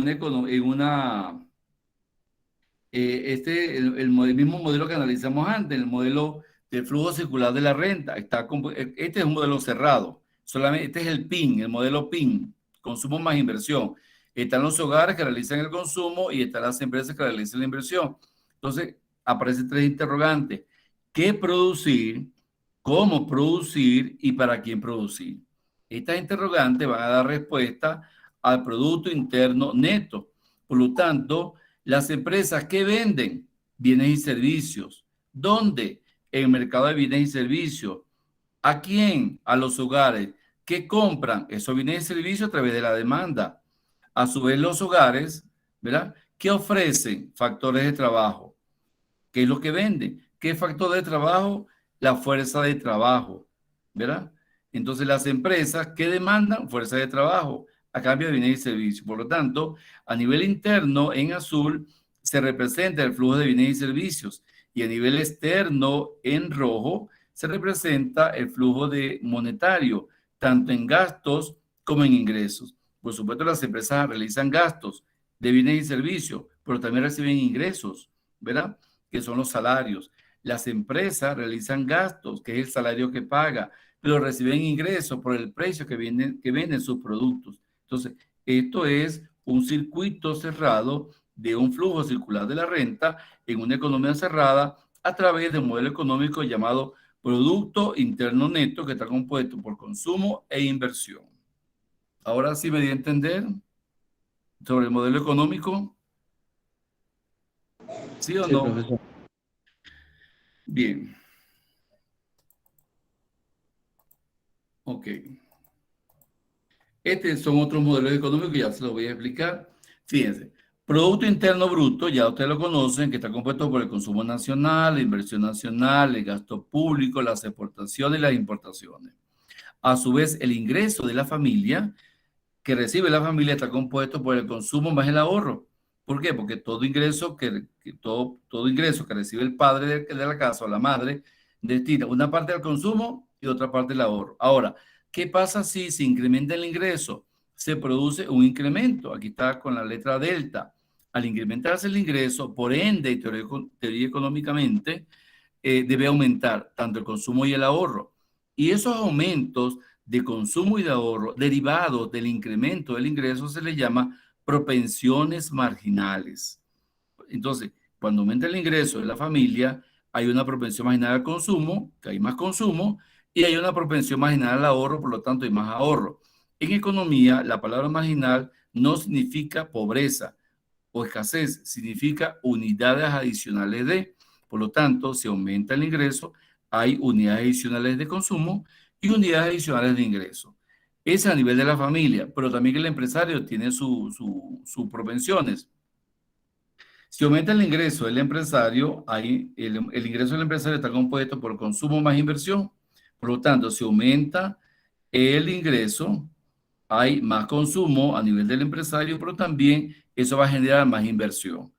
mismo modelo que analizamos antes, el modelo del flujo circular de la renta. Este es un modelo cerrado, solamente este es el PIN, el modelo PIN, consumo más inversión. Están los hogares que realizan el consumo y están las empresas que realizan la inversión. Entonces, aparecen tres interrogantes. ¿Qué producir? ¿Cómo producir? ¿Y para quién producir? Estas interrogantes van a dar respuesta al Producto Interno Neto. Por lo tanto, las empresas que venden bienes y servicios, ¿dónde? En el mercado de bienes y servicios. ¿A quién? A los hogares que compran esos bienes y servicios a través de la demanda. A su vez, los hogares, ¿verdad? ¿Qué ofrecen? Factores de trabajo. ¿Qué es lo que venden? ¿Qué factor de trabajo? La fuerza de trabajo, ¿verdad? Entonces las empresas que demandan fuerza de trabajo a cambio de bienes y servicios. Por lo tanto, a nivel interno, en azul, se representa el flujo de bienes y servicios y a nivel externo, en rojo, se representa el flujo de monetario, tanto en gastos como en ingresos. Por supuesto, las empresas realizan gastos de bienes y servicios, pero también reciben ingresos, ¿verdad? Que son los salarios. Las empresas realizan gastos, que es el salario que paga, pero reciben ingresos por el precio que venden sus productos. Entonces, esto es un circuito cerrado de un flujo circular de la renta en una economía cerrada a través de un modelo económico llamado Producto Interno Neto, que está compuesto por consumo e inversión. Ahora sí me di a entender sobre el modelo económico. ¿Sí o Sí, no? profesor. Bien. Ok. Estos son otros modelos económicos que ya se los voy a explicar. Fíjense, Producto Interno Bruto, ya ustedes lo conocen, que está compuesto por el consumo nacional, la inversión nacional, el gasto público, las exportaciones y las importaciones. A su vez, el ingreso de la familia que recibe la familia está compuesto por el consumo más el ahorro. ¿Por qué? Porque todo ingreso que recibe el padre de la casa o la madre destina una parte al consumo y otra parte al ahorro. Ahora, ¿qué pasa si se incrementa el ingreso? Se produce un incremento. Aquí está con la letra delta. Al incrementarse el ingreso, por ende, y teoría económicamente, debe aumentar tanto el consumo y el ahorro. Y esos aumentos de consumo y de ahorro derivados del incremento del ingreso se le llama propensiones marginales. Entonces, cuando aumenta el ingreso de la familia, hay una propensión marginal al consumo, que hay más consumo, y hay una propensión marginal al ahorro, por lo tanto hay más ahorro. En economía, la palabra marginal no significa pobreza o escasez, significa unidades adicionales de. Por lo tanto, si aumenta el ingreso, hay unidades adicionales de consumo y unidades adicionales de ingreso. Es a nivel de la familia, pero también el empresario tiene sus propensiones. Si aumenta el ingreso del empresario, el ingreso del empresario está compuesto por consumo más inversión. Por lo tanto, si aumenta el ingreso, hay más consumo a nivel del empresario, pero también eso va a generar más inversión.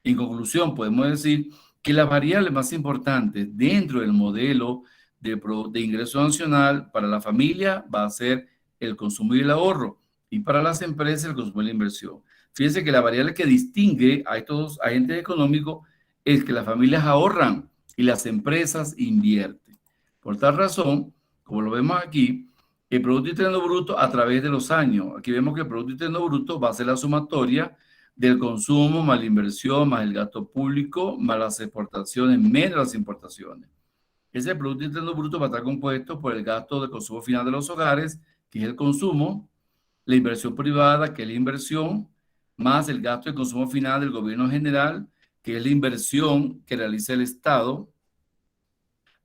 En conclusión, podemos decir que las variables más importantes dentro del modelo de ingreso nacional para la familia va a ser el consumo y el ahorro, y para las empresas el consumo y la inversión. Fíjense que la variable que distingue a estos dos agentes económicos es que las familias ahorran y las empresas invierten. Por tal razón, como lo vemos aquí, el Producto Interno Bruto a través de los años. Aquí vemos que el Producto Interno Bruto va a ser la sumatoria del consumo más la inversión, más el gasto público, más las exportaciones, menos las importaciones. Ese Producto Interno Bruto va a estar compuesto por el gasto de consumo final de los hogares, que es el consumo, la inversión privada, que es la inversión, más el gasto de consumo final del gobierno general, que es la inversión que realiza el Estado,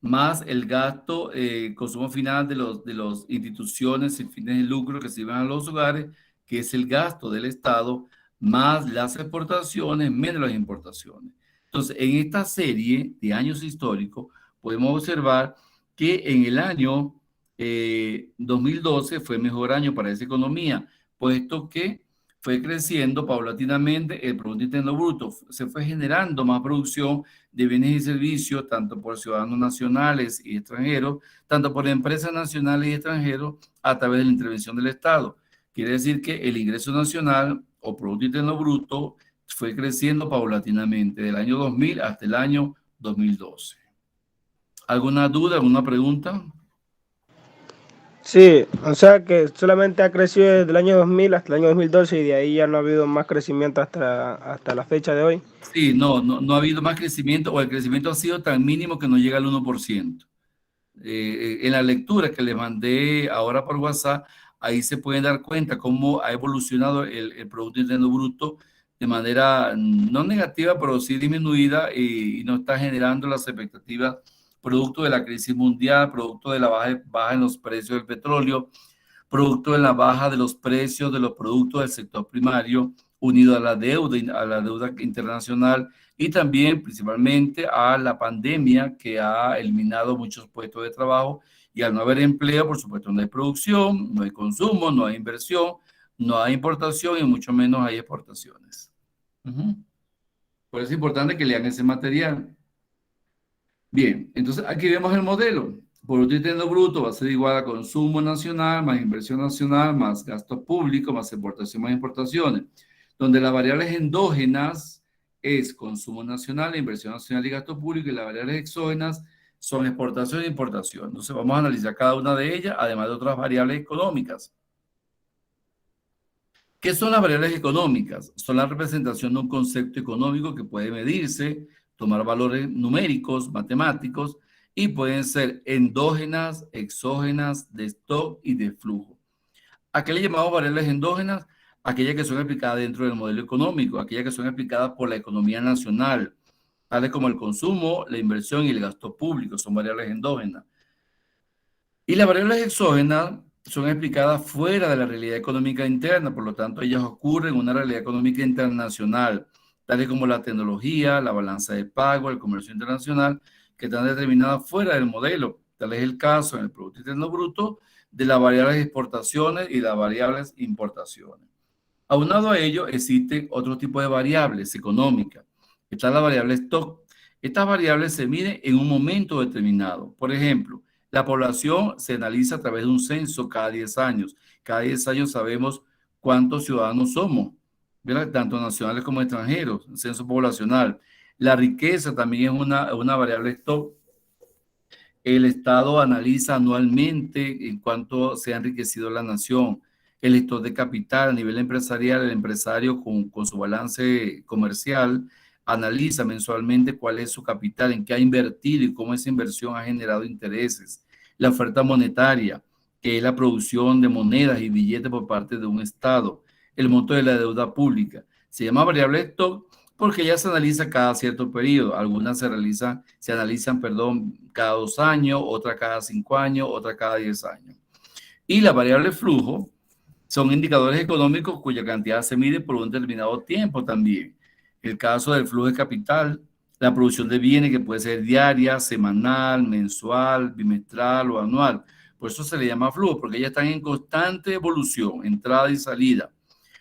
más el gasto, consumo final de los instituciones sin fines de lucro que sirven a los hogares, que es el gasto del Estado, más las exportaciones, menos las importaciones. Entonces, en esta serie de años históricos, podemos observar que en el año 2012 fue el mejor año para esa economía, puesto que fue creciendo paulatinamente el Producto Interno Bruto, se fue generando más producción de bienes y servicios, tanto por ciudadanos nacionales y extranjeros, tanto por empresas nacionales y extranjeros, a través de la intervención del Estado. Quiere decir que el ingreso nacional o Producto Interno Bruto fue creciendo paulatinamente del año 2000 hasta el año 2012. ¿Alguna duda, alguna pregunta? Sí, o sea que solamente ha crecido desde el año 2000 hasta el año 2012 y de ahí ya no ha habido más crecimiento hasta la fecha de hoy. Sí, no ha habido más crecimiento, o el crecimiento ha sido tan mínimo que no llega al 1%. En la lectura que les mandé ahora por WhatsApp, ahí se pueden dar cuenta cómo ha evolucionado el Producto Interno Bruto de manera no negativa, pero sí disminuida, y no está generando las expectativas producto de la crisis mundial, producto de la baja en los precios del petróleo, producto de la baja de los precios de los productos del sector primario, unido a la deuda internacional, y también principalmente a la pandemia, que ha eliminado muchos puestos de trabajo, y al no haber empleo, por supuesto, no hay producción, no hay consumo, no hay inversión, no hay importación y mucho menos hay exportaciones. Por eso es importante que lean ese material. Bien, entonces aquí vemos el modelo. Producto Interno Bruto va a ser igual a consumo nacional, más inversión nacional, más gasto público, más exportación, más importaciones, donde las variables endógenas es consumo nacional, inversión nacional y gasto público, y las variables exógenas son exportación e importación. Entonces vamos a analizar cada una de ellas, además de otras variables económicas. ¿Qué son las variables económicas? Son la representación de un concepto económico que puede medirse, tomar valores numéricos, matemáticos, y pueden ser endógenas, exógenas, de stock y de flujo. ¿A qué le llamamos variables endógenas? Aquellas que son aplicadas dentro del modelo económico, aquellas que son aplicadas por la economía nacional, tales como el consumo, la inversión y el gasto público, son variables endógenas. Y las variables exógenas son explicadas fuera de la realidad económica interna, por lo tanto ellas ocurren en una realidad económica internacional, tales como la tecnología, la balanza de pago, el comercio internacional, que están determinadas fuera del modelo. Tal es el caso en el Producto Interno Bruto de las variables exportaciones y las variables importaciones. Aunado a ello, existen otro tipo de variables económicas. Está la variable stock. Estas variables se miden en un momento determinado. Por ejemplo, la población se analiza a través de un censo cada 10 años. Cada 10 años sabemos cuántos ciudadanos somos, ¿verdad? Tanto nacionales como extranjeros, el censo poblacional. La riqueza también es una variable stock. El Estado analiza anualmente en cuánto se ha enriquecido la nación. El gestor de capital a nivel empresarial, el empresario con su balance comercial, analiza mensualmente cuál es su capital, en qué ha invertido y cómo esa inversión ha generado intereses. La oferta monetaria, que es la producción de monedas y billetes por parte de un Estado. El monto de la deuda pública. Se llama variable stock porque ya se analiza cada cierto periodo. Algunas se analizan cada 2 años, otras cada 5 años, otras cada 10 años. Y la variable flujo son indicadores económicos cuya cantidad se mide por un determinado tiempo también. El caso del flujo de capital, la producción de bienes, que puede ser diaria, semanal, mensual, bimestral o anual. Por eso se le llama flujo, porque ellas están en constante evolución, entrada y salida.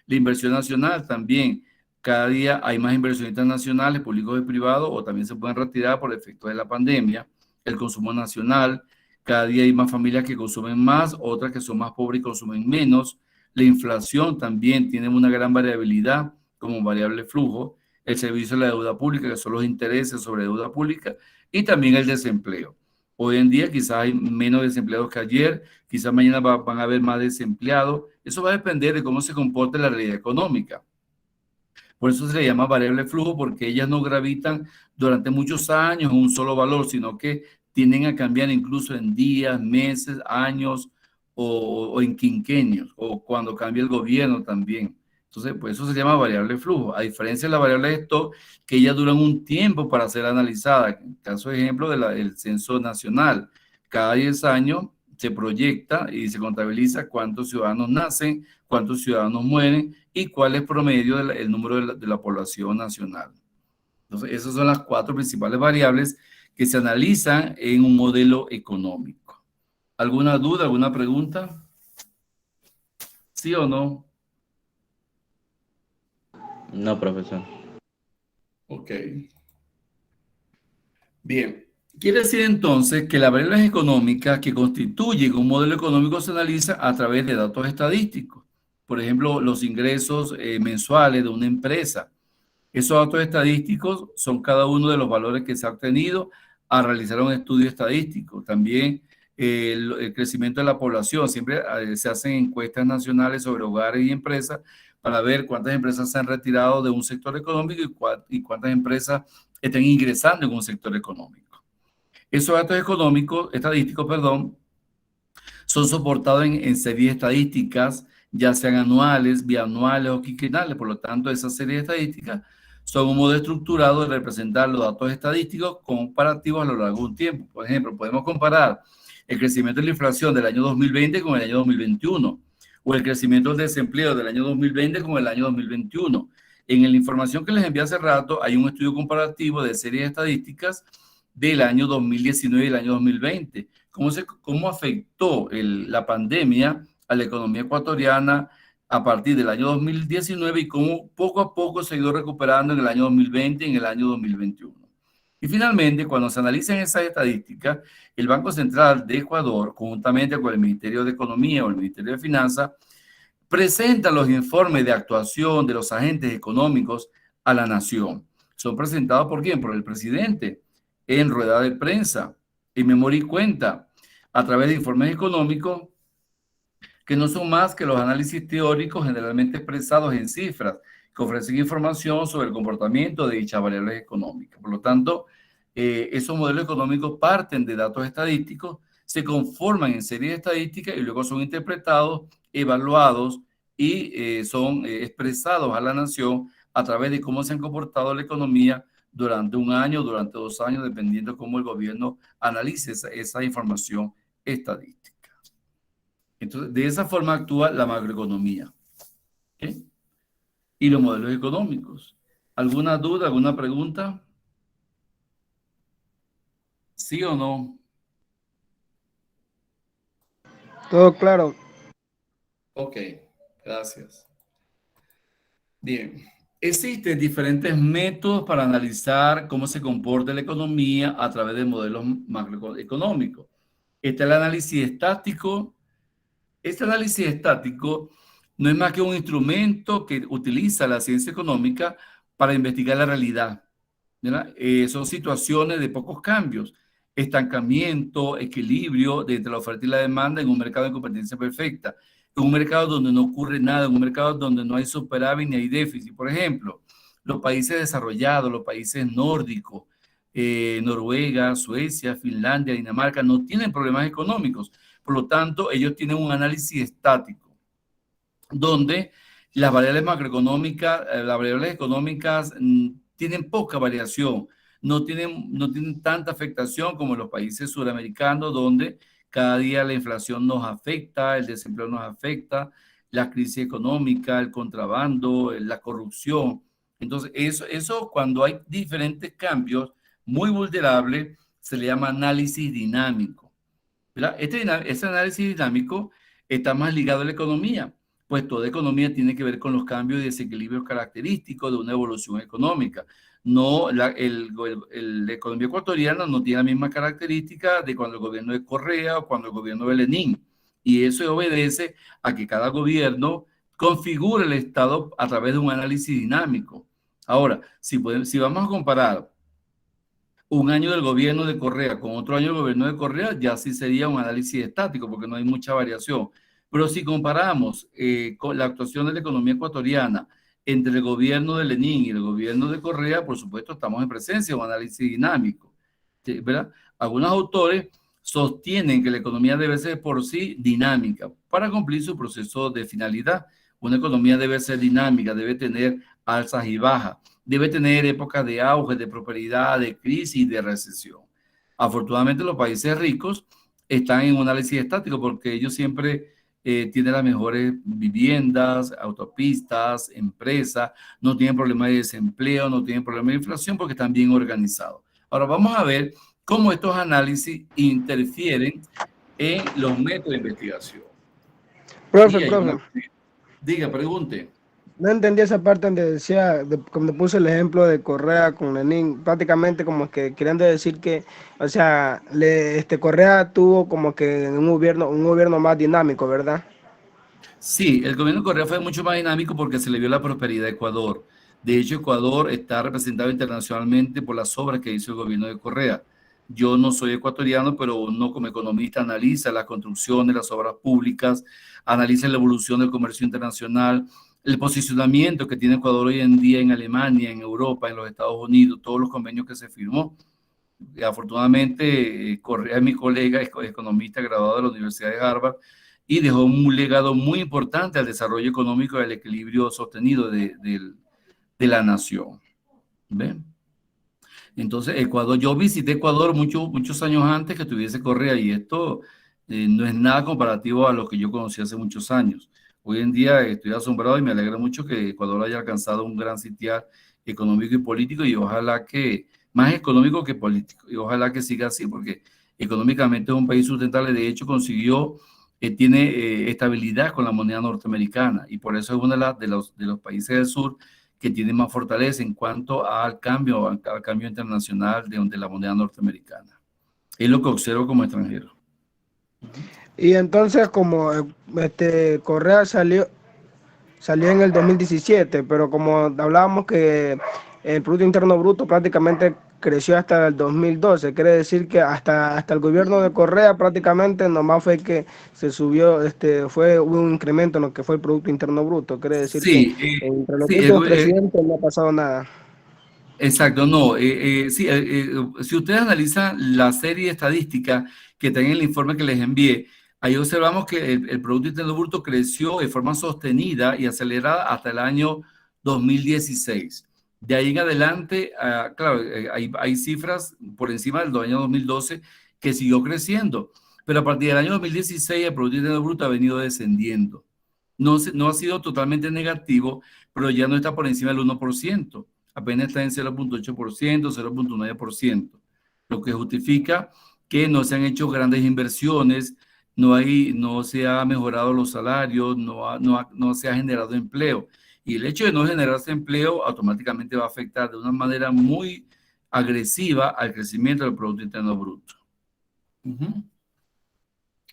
La inversión nacional también. Cada día hay más inversionistas nacionales, públicos y privados, o también se pueden retirar por efecto de la pandemia. El consumo nacional. Cada día hay más familias que consumen más, otras que son más pobres y consumen menos. La inflación también tiene una gran variabilidad como variable flujo. El servicio de la deuda pública, que son los intereses sobre deuda pública, y también el desempleo. Hoy en día quizás hay menos desempleados que ayer, quizás mañana van a haber más desempleados. Eso va a depender de cómo se comporte la realidad económica. Por eso se le llama variable flujo, porque ellas no gravitan durante muchos años en un solo valor, sino que tienden a cambiar incluso en días, meses, años o en quinquenios, o cuando cambia el gobierno también. Entonces, pues eso se llama variable flujo, a diferencia de la variable de stock, que ellas duran un tiempo para ser analizadas. En caso de ejemplo del censo nacional, cada 10 años se proyecta y se contabiliza cuántos ciudadanos nacen, cuántos ciudadanos mueren y cuál es promedio el número de la población nacional. Entonces, esas son las 4 principales variables que se analizan en un modelo económico. ¿Alguna duda, alguna pregunta? ¿Sí o no? No, profesor. Ok. Bien. Quiere decir entonces que las variables económicas que constituyen un modelo económico se analiza a través de datos estadísticos. Por ejemplo, los ingresos mensuales de una empresa. Esos datos estadísticos son cada uno de los valores que se ha obtenido a realizar un estudio estadístico. También el crecimiento de la población. Siempre se hacen encuestas nacionales sobre hogares y empresas para ver cuántas empresas se han retirado de un sector económico y cuántas empresas están ingresando en un sector económico. Esos datos estadísticos, son soportados en series estadísticas, ya sean anuales, bianuales o quinquenales. Por lo tanto, esas series estadísticas son un modo estructurado de representar los datos estadísticos comparativos a lo largo de un tiempo. Por ejemplo, podemos comparar el crecimiento de la inflación del año 2020 con el año 2021, o el crecimiento del desempleo del año 2020 con el año 2021. En la información que les envié hace rato, hay un estudio comparativo de series estadísticas del año 2019 y el año 2020. ¿Cómo afectó la pandemia a la economía ecuatoriana a partir del año 2019 y cómo poco a poco se ha ido recuperando en el año 2020 y en el año 2021? Y finalmente, cuando se analizan esas estadísticas, el Banco Central de Ecuador, conjuntamente con el Ministerio de Economía o el Ministerio de Finanzas, presenta los informes de actuación de los agentes económicos a la nación. Son presentados ¿por quién? Por el presidente, en rueda de prensa, en memoria y cuenta, a través de informes económicos que no son más que los análisis teóricos generalmente expresados en cifras, que ofrecen información sobre el comportamiento de dichas variables económicas. Por lo tanto, esos modelos económicos parten de datos estadísticos, se conforman en series estadísticas y luego son interpretados, evaluados y son expresados a la nación a través de cómo se han comportado la economía durante un año, durante 2 años, dependiendo cómo el gobierno analice esa información estadística. Entonces, de esa forma actúa la macroeconomía. ¿Okay? Y los modelos económicos. ¿Alguna duda, alguna pregunta? ¿Sí o no? Todo claro. Ok, gracias. Bien. Existen diferentes métodos para analizar cómo se comporta la economía a través de modelos macroeconómicos. Está el análisis estático. Este análisis estático no es más que un instrumento que utiliza la ciencia económica para investigar la realidad. Son situaciones de pocos cambios, estancamiento, equilibrio entre la oferta y la demanda en un mercado de competencia perfecta, en un mercado donde no ocurre nada, en un mercado donde no hay superávit ni hay déficit. Por ejemplo, los países desarrollados, los países nórdicos, Noruega, Suecia, Finlandia, Dinamarca, no tienen problemas económicos. Por lo tanto, ellos tienen un análisis estático, donde las variables macroeconómicas, las variables económicas tienen poca variación, no tienen tanta afectación como en los países suramericanos, donde cada día la inflación nos afecta, el desempleo nos afecta, la crisis económica, el contrabando, la corrupción. Entonces, eso cuando hay diferentes cambios muy vulnerables, se le llama análisis dinámico. ¿verdad? Este análisis dinámico está más ligado a la economía, pues toda economía tiene que ver con los cambios y desequilibrios característicos de una evolución económica. No, la economía ecuatoriana no tiene la misma característica de cuando el gobierno de Correa o cuando el gobierno de Lenín. Y eso obedece a que cada gobierno configura el Estado a través de un análisis dinámico. Ahora, si vamos a comparar un año del gobierno de Correa con otro año del gobierno de Correa, ya sí sería un análisis estático porque no hay mucha variación. Pero si comparamos con la actuación de la economía ecuatoriana entre el gobierno de Lenín y el gobierno de Correa, por supuesto estamos en presencia de un análisis dinámico, ¿verdad? Algunos autores sostienen que la economía debe ser por sí dinámica para cumplir su proceso de finalidad. Una economía debe ser dinámica, debe tener alzas y bajas, debe tener épocas de auge, de prosperidad, de crisis y de recesión. Afortunadamente los países ricos están en un análisis estático porque ellos siempre tienen las mejores viviendas, autopistas, empresas, no tienen problemas de desempleo, no tienen problemas de inflación porque están bien organizados. Ahora vamos a ver cómo estos análisis interfieren en los métodos de investigación. Profe, Diga, pregunte. no entendí esa parte donde decía, cuando puse el ejemplo de Correa con Lenin, prácticamente como que querían decir que, o sea, Correa tuvo como que un gobierno más dinámico, ¿verdad? Sí, el gobierno de Correa fue mucho más dinámico porque se le vio la prosperidad a Ecuador. De hecho, Ecuador está representado internacionalmente por las obras que hizo el gobierno de Correa. Yo no soy ecuatoriano, pero uno como economista analiza las construcciones, las obras públicas, analiza la evolución del comercio internacional, el posicionamiento que tiene Ecuador hoy en día en Alemania, en Europa, en los Estados Unidos, todos los convenios que se firmó. Afortunadamente, Correa es mi colega, es economista graduado de la Universidad de Harvard y dejó un legado muy importante al desarrollo económico y al equilibrio sostenido de la nación. ¿Ven? Entonces, Ecuador, yo visité Ecuador muchos años antes que tuviese Correa y esto no es nada comparativo a lo que yo conocí hace muchos años. Hoy en día estoy asombrado y me alegra mucho que Ecuador haya alcanzado un gran sitial económico y político y ojalá que, más económico que político, y ojalá que siga así porque económicamente es un país sustentable. De hecho, tiene estabilidad con la moneda norteamericana y por eso es uno de los países del sur que tiene más fortaleza en cuanto al cambio internacional de la moneda norteamericana. Es lo que observo como extranjero. Y entonces como Correa salió en el 2017, pero como hablábamos que el Producto Interno Bruto prácticamente creció hasta el 2012, quiere decir que hasta el gobierno de Correa prácticamente nomás fue que se subió, hubo un incremento en lo que fue el Producto Interno Bruto, quiere decir Sí, que entre los últimos presidentes no ha pasado nada. Exacto, no. Si ustedes analizan la serie estadística que está en el informe que les envié, ahí observamos que el Producto Interno Bruto creció de forma sostenida y acelerada hasta el año 2016. De ahí en adelante, claro, hay cifras por encima del año 2012 que siguió creciendo, pero a partir del año 2016 el Producto Interno Bruto ha venido descendiendo. No ha sido totalmente negativo, pero ya no está por encima del 1%. Apenas está en 0.8%, 0.9%, lo que justifica que no se han hecho grandes inversiones, no se ha mejorado los salarios, no se ha generado empleo. Y el hecho de no generarse empleo automáticamente va a afectar de una manera muy agresiva al crecimiento del Producto Interno Bruto.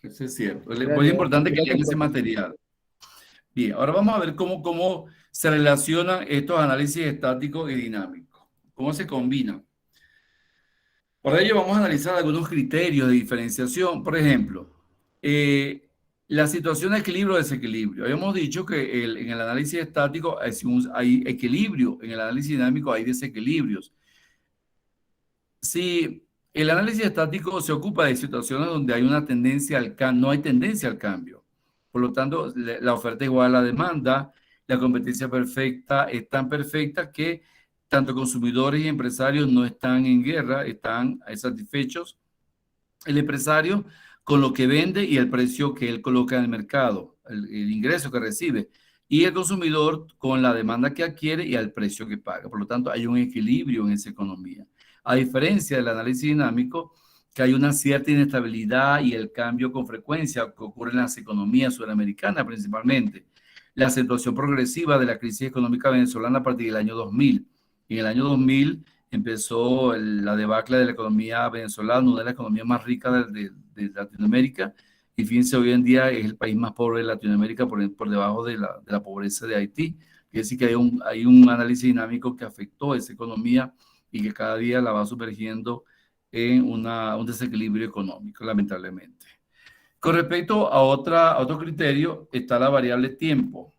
Eso es cierto. Es muy importante que lean ese material. Bien, ahora vamos a ver cómo se relacionan estos análisis estáticos y dinámicos. ¿Cómo se combinan? Para ello vamos a analizar algunos criterios de diferenciación. Por ejemplo, la situación de equilibrio o desequilibrio. Habíamos dicho que en el análisis estático hay equilibrio, en el análisis dinámico hay desequilibrios. Si el análisis estático se ocupa de situaciones donde hay una tendencia al cambio, no hay tendencia al cambio. Por lo tanto, la oferta es igual a la demanda, la competencia perfecta es tan perfecta que tanto consumidores y empresarios no están en guerra, están satisfechos. El empresario con lo que vende y el precio que él coloca en el mercado, el ingreso que recibe, y el consumidor con la demanda que adquiere y al precio que paga. Por lo tanto, hay un equilibrio en esa economía. A diferencia del análisis dinámico, que hay una cierta inestabilidad y el cambio con frecuencia que ocurre en las economías sudamericanas principalmente. La acentuación progresiva de la crisis económica venezolana a partir del año 2000. En el año 2000 empezó la debacle de la economía venezolana, una de las economías más ricas de Latinoamérica, y fíjense, hoy en día es el país más pobre de Latinoamérica por debajo de la pobreza de Haití. Quiere decir que hay un análisis dinámico que afectó esa economía y que cada día la va sumergiendo en un desequilibrio económico, lamentablemente. Con respecto a otro criterio, está la variable tiempo.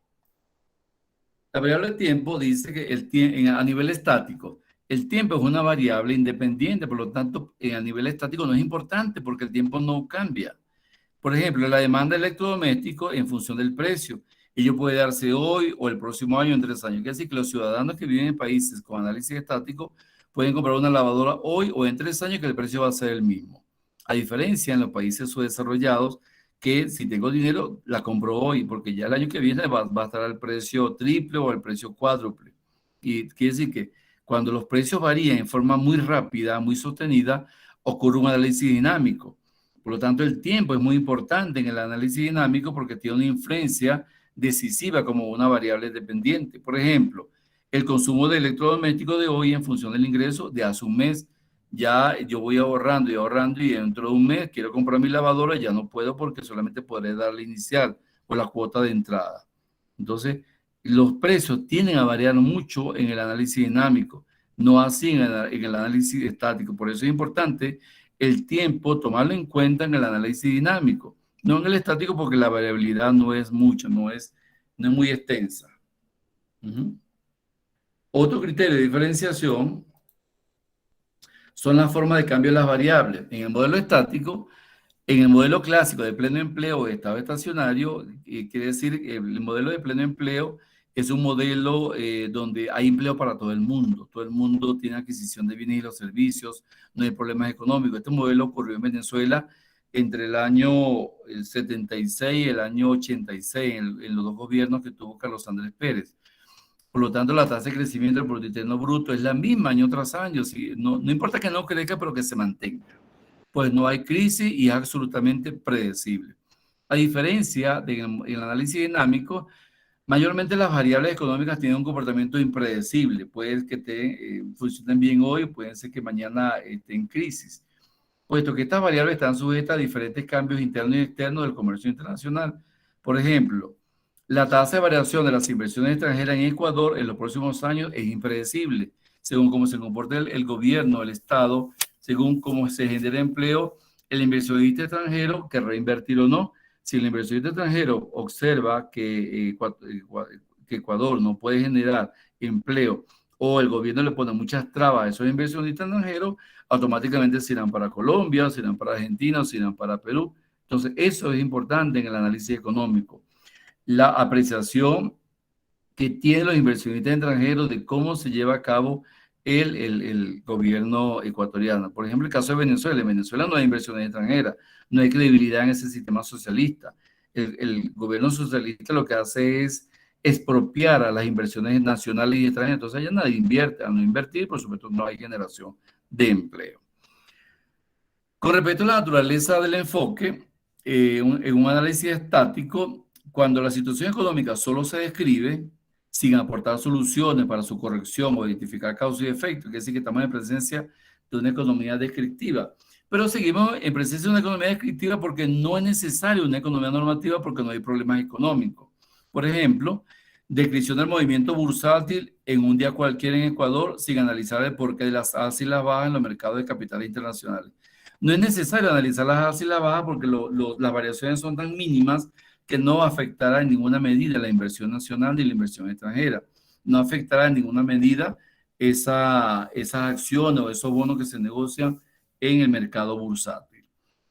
La variable tiempo dice que a nivel estático, el tiempo es una variable independiente, por lo tanto, a nivel estático no es importante porque el tiempo no cambia. Por ejemplo, la demanda de electrodomésticos en función del precio. Ello puede darse hoy o el próximo año, en 3 años. Quiere decir que los ciudadanos que viven en países con análisis estático pueden comprar una lavadora hoy o en 3 años que el precio va a ser el mismo. A diferencia en los países subdesarrollados, que si tengo dinero, la compro hoy, porque ya el año que viene va a estar al precio triple o al precio cuádruple. Y quiere decir que cuando los precios varían en forma muy rápida, muy sostenida, ocurre un análisis dinámico. Por lo tanto, el tiempo es muy importante en el análisis dinámico porque tiene una influencia decisiva como una variable dependiente. Por ejemplo, el consumo de electrodomésticos de hoy en función del ingreso de hace un mes. Ya yo voy ahorrando y dentro de un mes quiero comprar mi lavadora, ya no puedo porque solamente podré darle inicial o la cuota de entrada. Entonces, los precios tienden a variar mucho en el análisis dinámico, no así en el análisis estático. Por eso es importante el tiempo, tomarlo en cuenta en el análisis dinámico, no en el estático porque la variabilidad no es mucha, no es muy extensa. Otro criterio de diferenciación son las formas de cambio de las variables. En el modelo estático, en el modelo clásico de pleno empleo o estado estacionario, quiere decir el modelo de pleno empleo es un modelo donde hay empleo para todo el mundo tiene adquisición de bienes y los servicios, no hay problemas económicos. Este modelo ocurrió en Venezuela entre el año 76 y el año 86, en los 2 gobiernos que tuvo Carlos Andrés Pérez. Por lo tanto, la tasa de crecimiento del Producto Interno Bruto es la misma año tras año. ¿Sí? No importa que no crezca, pero que se mantenga. Pues no hay crisis y es absolutamente predecible. A diferencia del análisis dinámico, mayormente las variables económicas tienen un comportamiento impredecible. Puede que funcionen bien hoy, pueden ser que mañana estén en crisis. Puesto que estas variables están sujetas a diferentes cambios internos y externos del comercio internacional. Por ejemplo, la tasa de variación de las inversiones extranjeras en Ecuador en los próximos años es impredecible, según cómo se comporte el gobierno, el Estado, según cómo se genera empleo, el inversionista extranjero querrá invertir o no. Si el inversionista extranjero observa que Ecuador no puede generar empleo o el gobierno le pone muchas trabas a esos inversionistas extranjeros, automáticamente se irán para Colombia, se irán para Argentina, se irán para Perú. Entonces, eso es importante en el análisis económico. La apreciación que tienen los inversionistas extranjeros de cómo se lleva a cabo el gobierno ecuatoriano. Por ejemplo, el caso de Venezuela. En Venezuela no hay inversiones extranjeras, no hay credibilidad en ese sistema socialista. El gobierno socialista lo que hace es expropiar a las inversiones nacionales y extranjeras. Entonces, allá nadie invierte. Al no invertir, por supuesto, no hay generación de empleo. Con respecto a la naturaleza del enfoque, en un análisis estático, cuando la situación económica solo se describe sin aportar soluciones para su corrección o identificar causas y efectos, quiere decir que estamos en presencia de una economía descriptiva. Pero seguimos en presencia de una economía descriptiva porque no es necesario una economía normativa porque no hay problemas económicos. Por ejemplo, descripción del movimiento bursátil en un día cualquiera en Ecuador sin analizar el porqué de las alzas y las bajas en los mercados de capitales internacionales. No es necesario analizar las alzas y las bajas porque las variaciones son tan mínimas que no afectará en ninguna medida la inversión nacional ni la inversión extranjera. No afectará en ninguna medida esas acciones o esos bonos que se negocian en el mercado bursátil.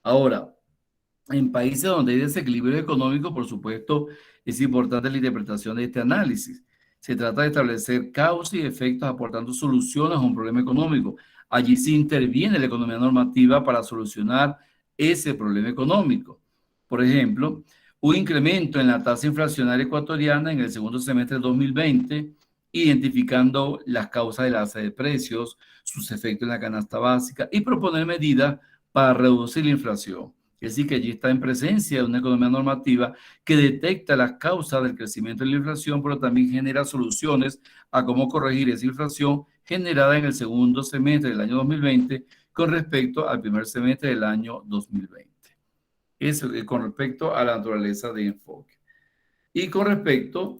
Ahora, en países donde hay desequilibrio económico, por supuesto, es importante la interpretación de este análisis. Se trata de establecer causas y efectos aportando soluciones a un problema económico. Allí sí interviene la economía normativa para solucionar ese problema económico. Por ejemplo, un incremento en la tasa inflacionaria ecuatoriana en el segundo semestre de 2020, identificando las causas del alza de precios, sus efectos en la canasta básica y proponer medidas para reducir la inflación. Es decir, que allí está en presencia de una economía normativa que detecta las causas del crecimiento de la inflación, pero también genera soluciones a cómo corregir esa inflación generada en el segundo semestre del año 2020 con respecto al primer semestre del año 2020. Eso con respecto a la naturaleza de enfoque. Y con respecto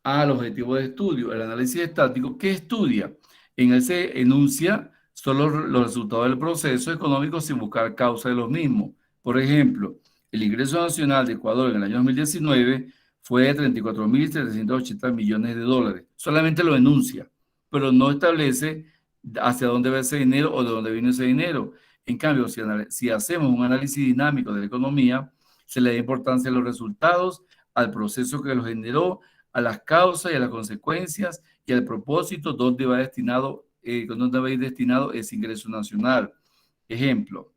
al objetivo de estudio, el análisis estático, ¿qué estudia? En él se enuncia solo los resultados del proceso económico sin buscar causa de los mismos. Por ejemplo, el ingreso nacional de Ecuador en el año 2019 fue de 34.780 millones de dólares. Solamente lo enuncia, pero no establece hacia dónde va ese dinero o de dónde viene ese dinero. En cambio, si hacemos un análisis dinámico de la economía, se le da importancia a los resultados, al proceso que los generó, a las causas y a las consecuencias y al propósito dónde va a ir destinado ese ingreso nacional. Ejemplo,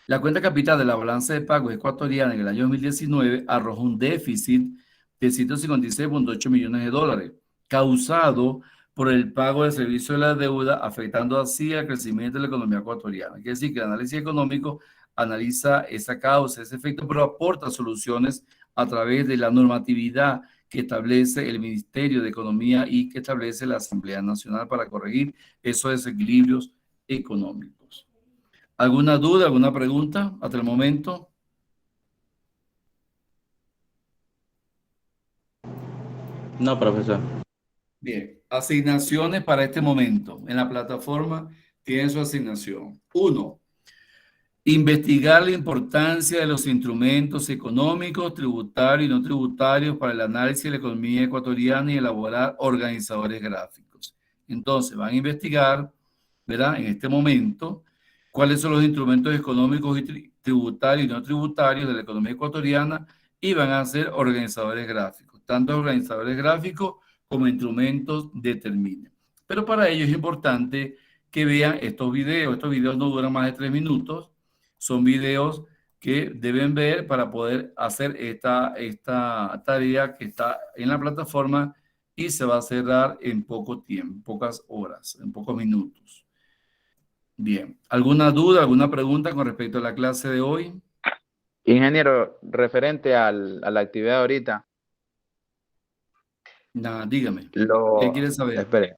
la cuenta capital de la balanza de pagos ecuatoriana en el año 2019 arrojó un déficit de 156.8 millones de dólares, causado por el pago del servicio de la deuda, afectando así al crecimiento de la economía ecuatoriana. Quiere decir que el análisis económico analiza esa causa, ese efecto, pero aporta soluciones a través de la normatividad que establece el Ministerio de Economía y que establece la Asamblea Nacional para corregir esos desequilibrios económicos. ¿Alguna duda, alguna pregunta hasta el momento? No, profesor. Bien, asignaciones para este momento. En la plataforma tienen su asignación. 1. Investigar la importancia de los instrumentos económicos, tributarios y no tributarios para el análisis de la economía ecuatoriana y elaborar organizadores gráficos. Entonces, van a investigar, ¿verdad? En este momento, cuáles son los instrumentos económicos y tributarios y no tributarios de la economía ecuatoriana y van a hacer organizadores gráficos. Tanto organizadores gráficos como instrumentos determinen. Pero para ello es importante que vean estos videos. Estos videos no duran más de 3 minutos. Son videos que deben ver para poder hacer esta tarea que está en la plataforma y se va a cerrar en poco tiempo, pocas horas, en pocos minutos. Bien, ¿alguna duda, alguna pregunta con respecto a la clase de hoy? Ingeniero, referente a la actividad ahorita, Nada, dígame. ¿Qué quieres saber? espere,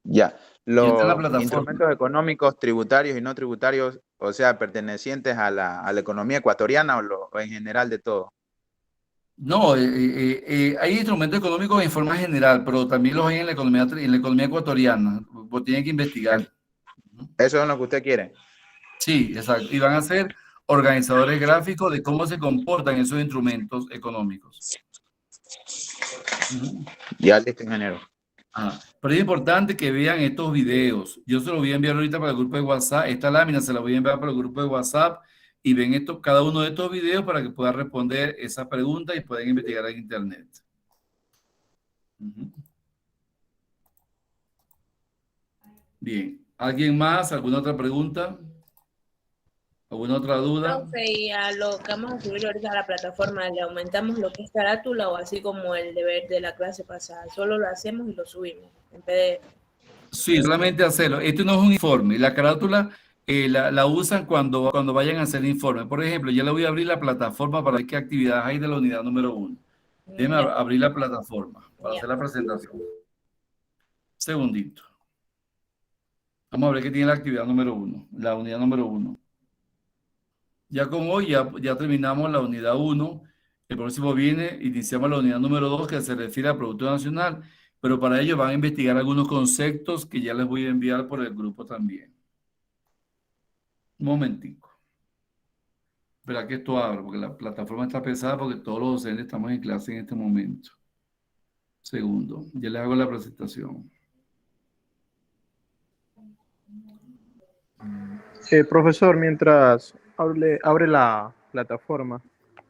ya, Ya está en la los plataforma. instrumentos económicos, tributarios y no tributarios, o sea, pertenecientes a la economía ecuatoriana o en general de todo. No, hay instrumentos económicos en forma general, pero también los hay en la economía ecuatoriana. Pues tienen que investigar. Eso es lo que usted quiere. Sí, exacto. Y van a ser organizadores gráficos de cómo se comportan esos instrumentos económicos. Ya listo, ingeniero. Pero es importante que vean estos videos. Yo se los voy a enviar ahorita para el grupo de WhatsApp. Esta lámina se la voy a enviar para el grupo de WhatsApp y ven cada uno de estos videos para que puedan responder esa pregunta y puedan investigar en internet. Bien. ¿Alguien más? ¿Alguna otra pregunta? ¿Alguna otra duda? Profe, y a lo que vamos a subir ahorita a la plataforma, ¿le aumentamos lo que es carátula o así como el deber de la clase pasada? Solo lo hacemos y lo subimos en PDF. Sí, solamente hacerlo. Esto no es un informe. La carátula la usan cuando vayan a hacer informe. Por ejemplo, ya le voy a abrir la plataforma para ver qué actividades hay de la unidad número 1. Déjeme abrir la plataforma para hacer la presentación. Segundito. Vamos a ver qué tiene la actividad número 1, la unidad número 1. Ya como hoy ya terminamos la unidad 1, el próximo viene, iniciamos la unidad número 2 que se refiere al Producto Nacional, pero para ello van a investigar algunos conceptos que ya les voy a enviar por el grupo también. Un momentico. Espera que esto abra, porque la plataforma está pesada porque todos los docentes estamos en clase en este momento. Segundo, ya les hago la presentación. Profesor, mientras abre la plataforma,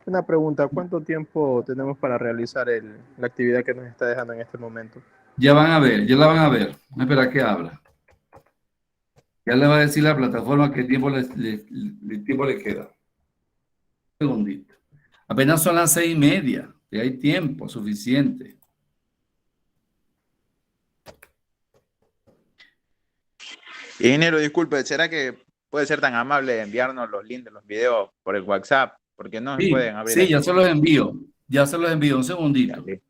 una pregunta, ¿cuánto tiempo tenemos para realizar la actividad que nos está dejando en este momento? Ya van a ver, ya la van a ver. Vamos a esperar que abra. Ya le va a decir la plataforma qué tiempo le queda. Un segundito. Apenas son las 6:30. Ya hay tiempo suficiente. Ingeniero, disculpe, ¿será que puede ser tan amable de enviarnos los links de los videos por el WhatsApp, porque no se Sí, pueden abrir sí, aquí. ya se los envío. Ya se los envío. Un Ya, segundito. listo.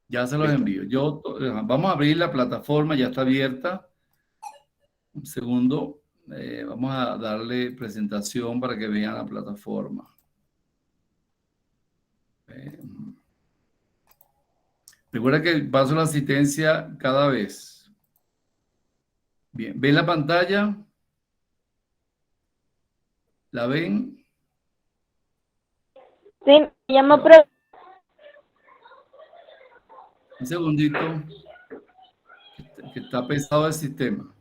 Ya se los Listo. envío. Vamos a abrir la plataforma, ya está abierta. Un segundo. Vamos a darle presentación para que vean la plataforma. Recuerda que paso la asistencia cada vez. Bien, ¿ven la pantalla? ¿La ven? Sí, me llamo Ya. Un segundito, que está pesado el sistema.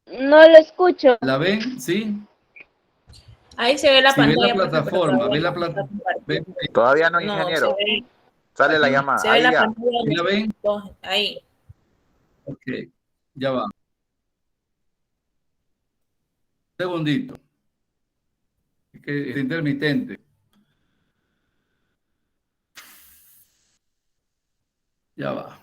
no lo escucho. ¿La ven? ¿Sí? Ahí se ve la Si ven la pantalla, profe, pero plataforma, todavía ven la no se está plataforma. ¿Ven? compartiendo. Todavía no, No, ingeniero. Sale la llamada. se ve Ahí la ya. pantalla de ¿Sí la ven? nosotros, ahí. Ok, ya va. Un segundito. Es que es intermitente. Ya va.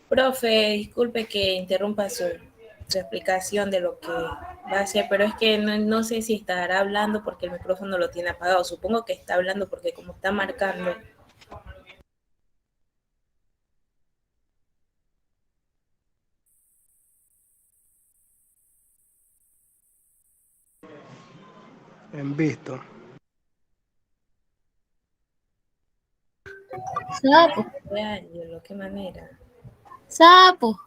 Profe, disculpe que interrumpa su explicación de lo que va a hacer, pero es que no sé si estará hablando porque el micrófono lo tiene apagado. Supongo que está hablando porque como está marcando. En visto. Sapo, Ángelo, qué manera. sapo.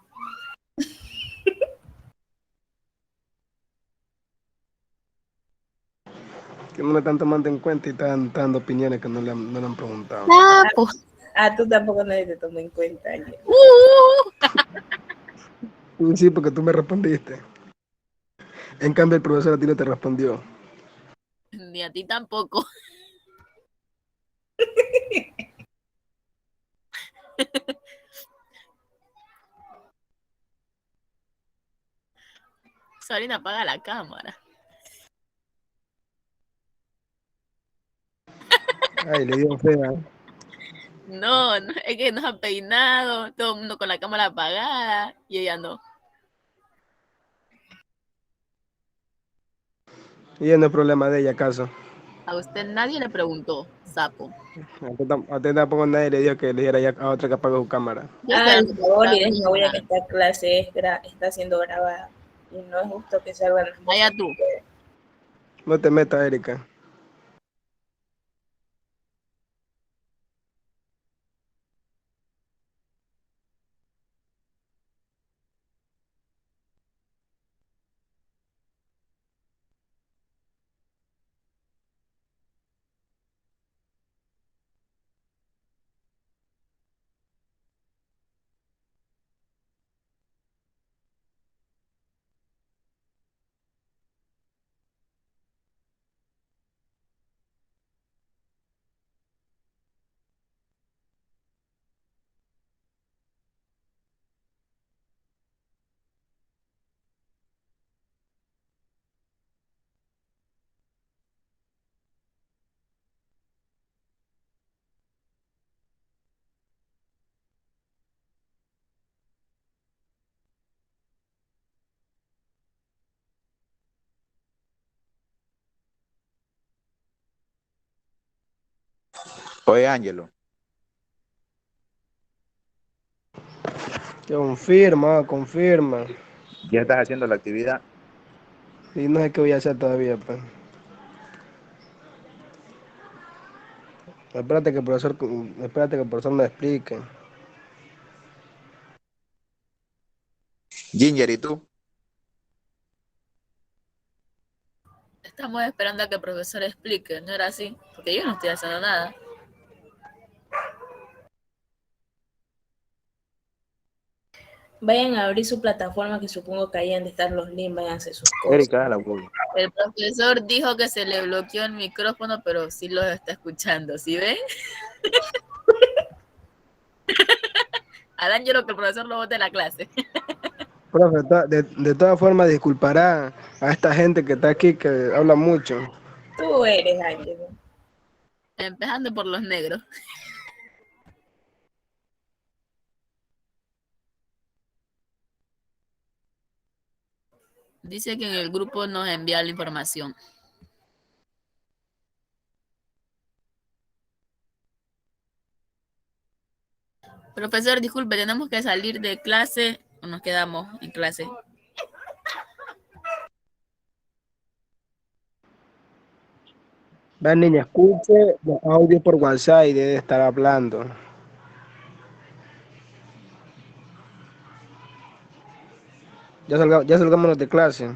Que no le están tomando en cuenta y están dando opiniones que no le han preguntado. Sapo. Tú tampoco nadie te toma en cuenta, Ángel. Sí, porque tú me respondiste. En cambio, el profesor a ti no te respondió. Ni a ti tampoco. Solina, apaga la cámara. Ay, le dio fea. No, no, es que nos ha peinado, todo el mundo con la cámara apagada y ella no. Y no es problema de ella, ¿acaso? A usted nadie le preguntó, sapo. A usted tampoco nadie le dio que le diera ya a otra que apague su cámara. Yo Ah, estoy por favor, y hablando déjame, voy a que esta clase está siendo grabada. Y no es justo que salgan las Vaya cosas. tú. No te metas, Erika. Oye, Ángelo, Confirma, confirma. ya estás haciendo la actividad. Y no sé qué voy a hacer todavía, pues. Espérate que el profesor me explique. Ginger, ¿y tú? Estamos esperando a que el profesor explique, ¿no era así? Porque yo no estoy haciendo nada. Vayan a abrir su plataforma, que supongo que ahí han de estar los links, vayan a hacer sus cosas. Erika, la huevo. El profesor dijo que se le bloqueó el micrófono, pero sí los está escuchando, ¿sí ven? Al Ángelo que el profesor lo bote de la clase. Profe, de todas formas, disculpará a esta gente que está aquí que habla mucho. Tú eres, Ángel. Empezando por los negros. Dice que en el grupo nos envía la información. Profesor, disculpe, tenemos que salir de clase o nos quedamos en clase. Va, niña, escuche los audios por WhatsApp y debe estar hablando. Ya salgámonos de clase.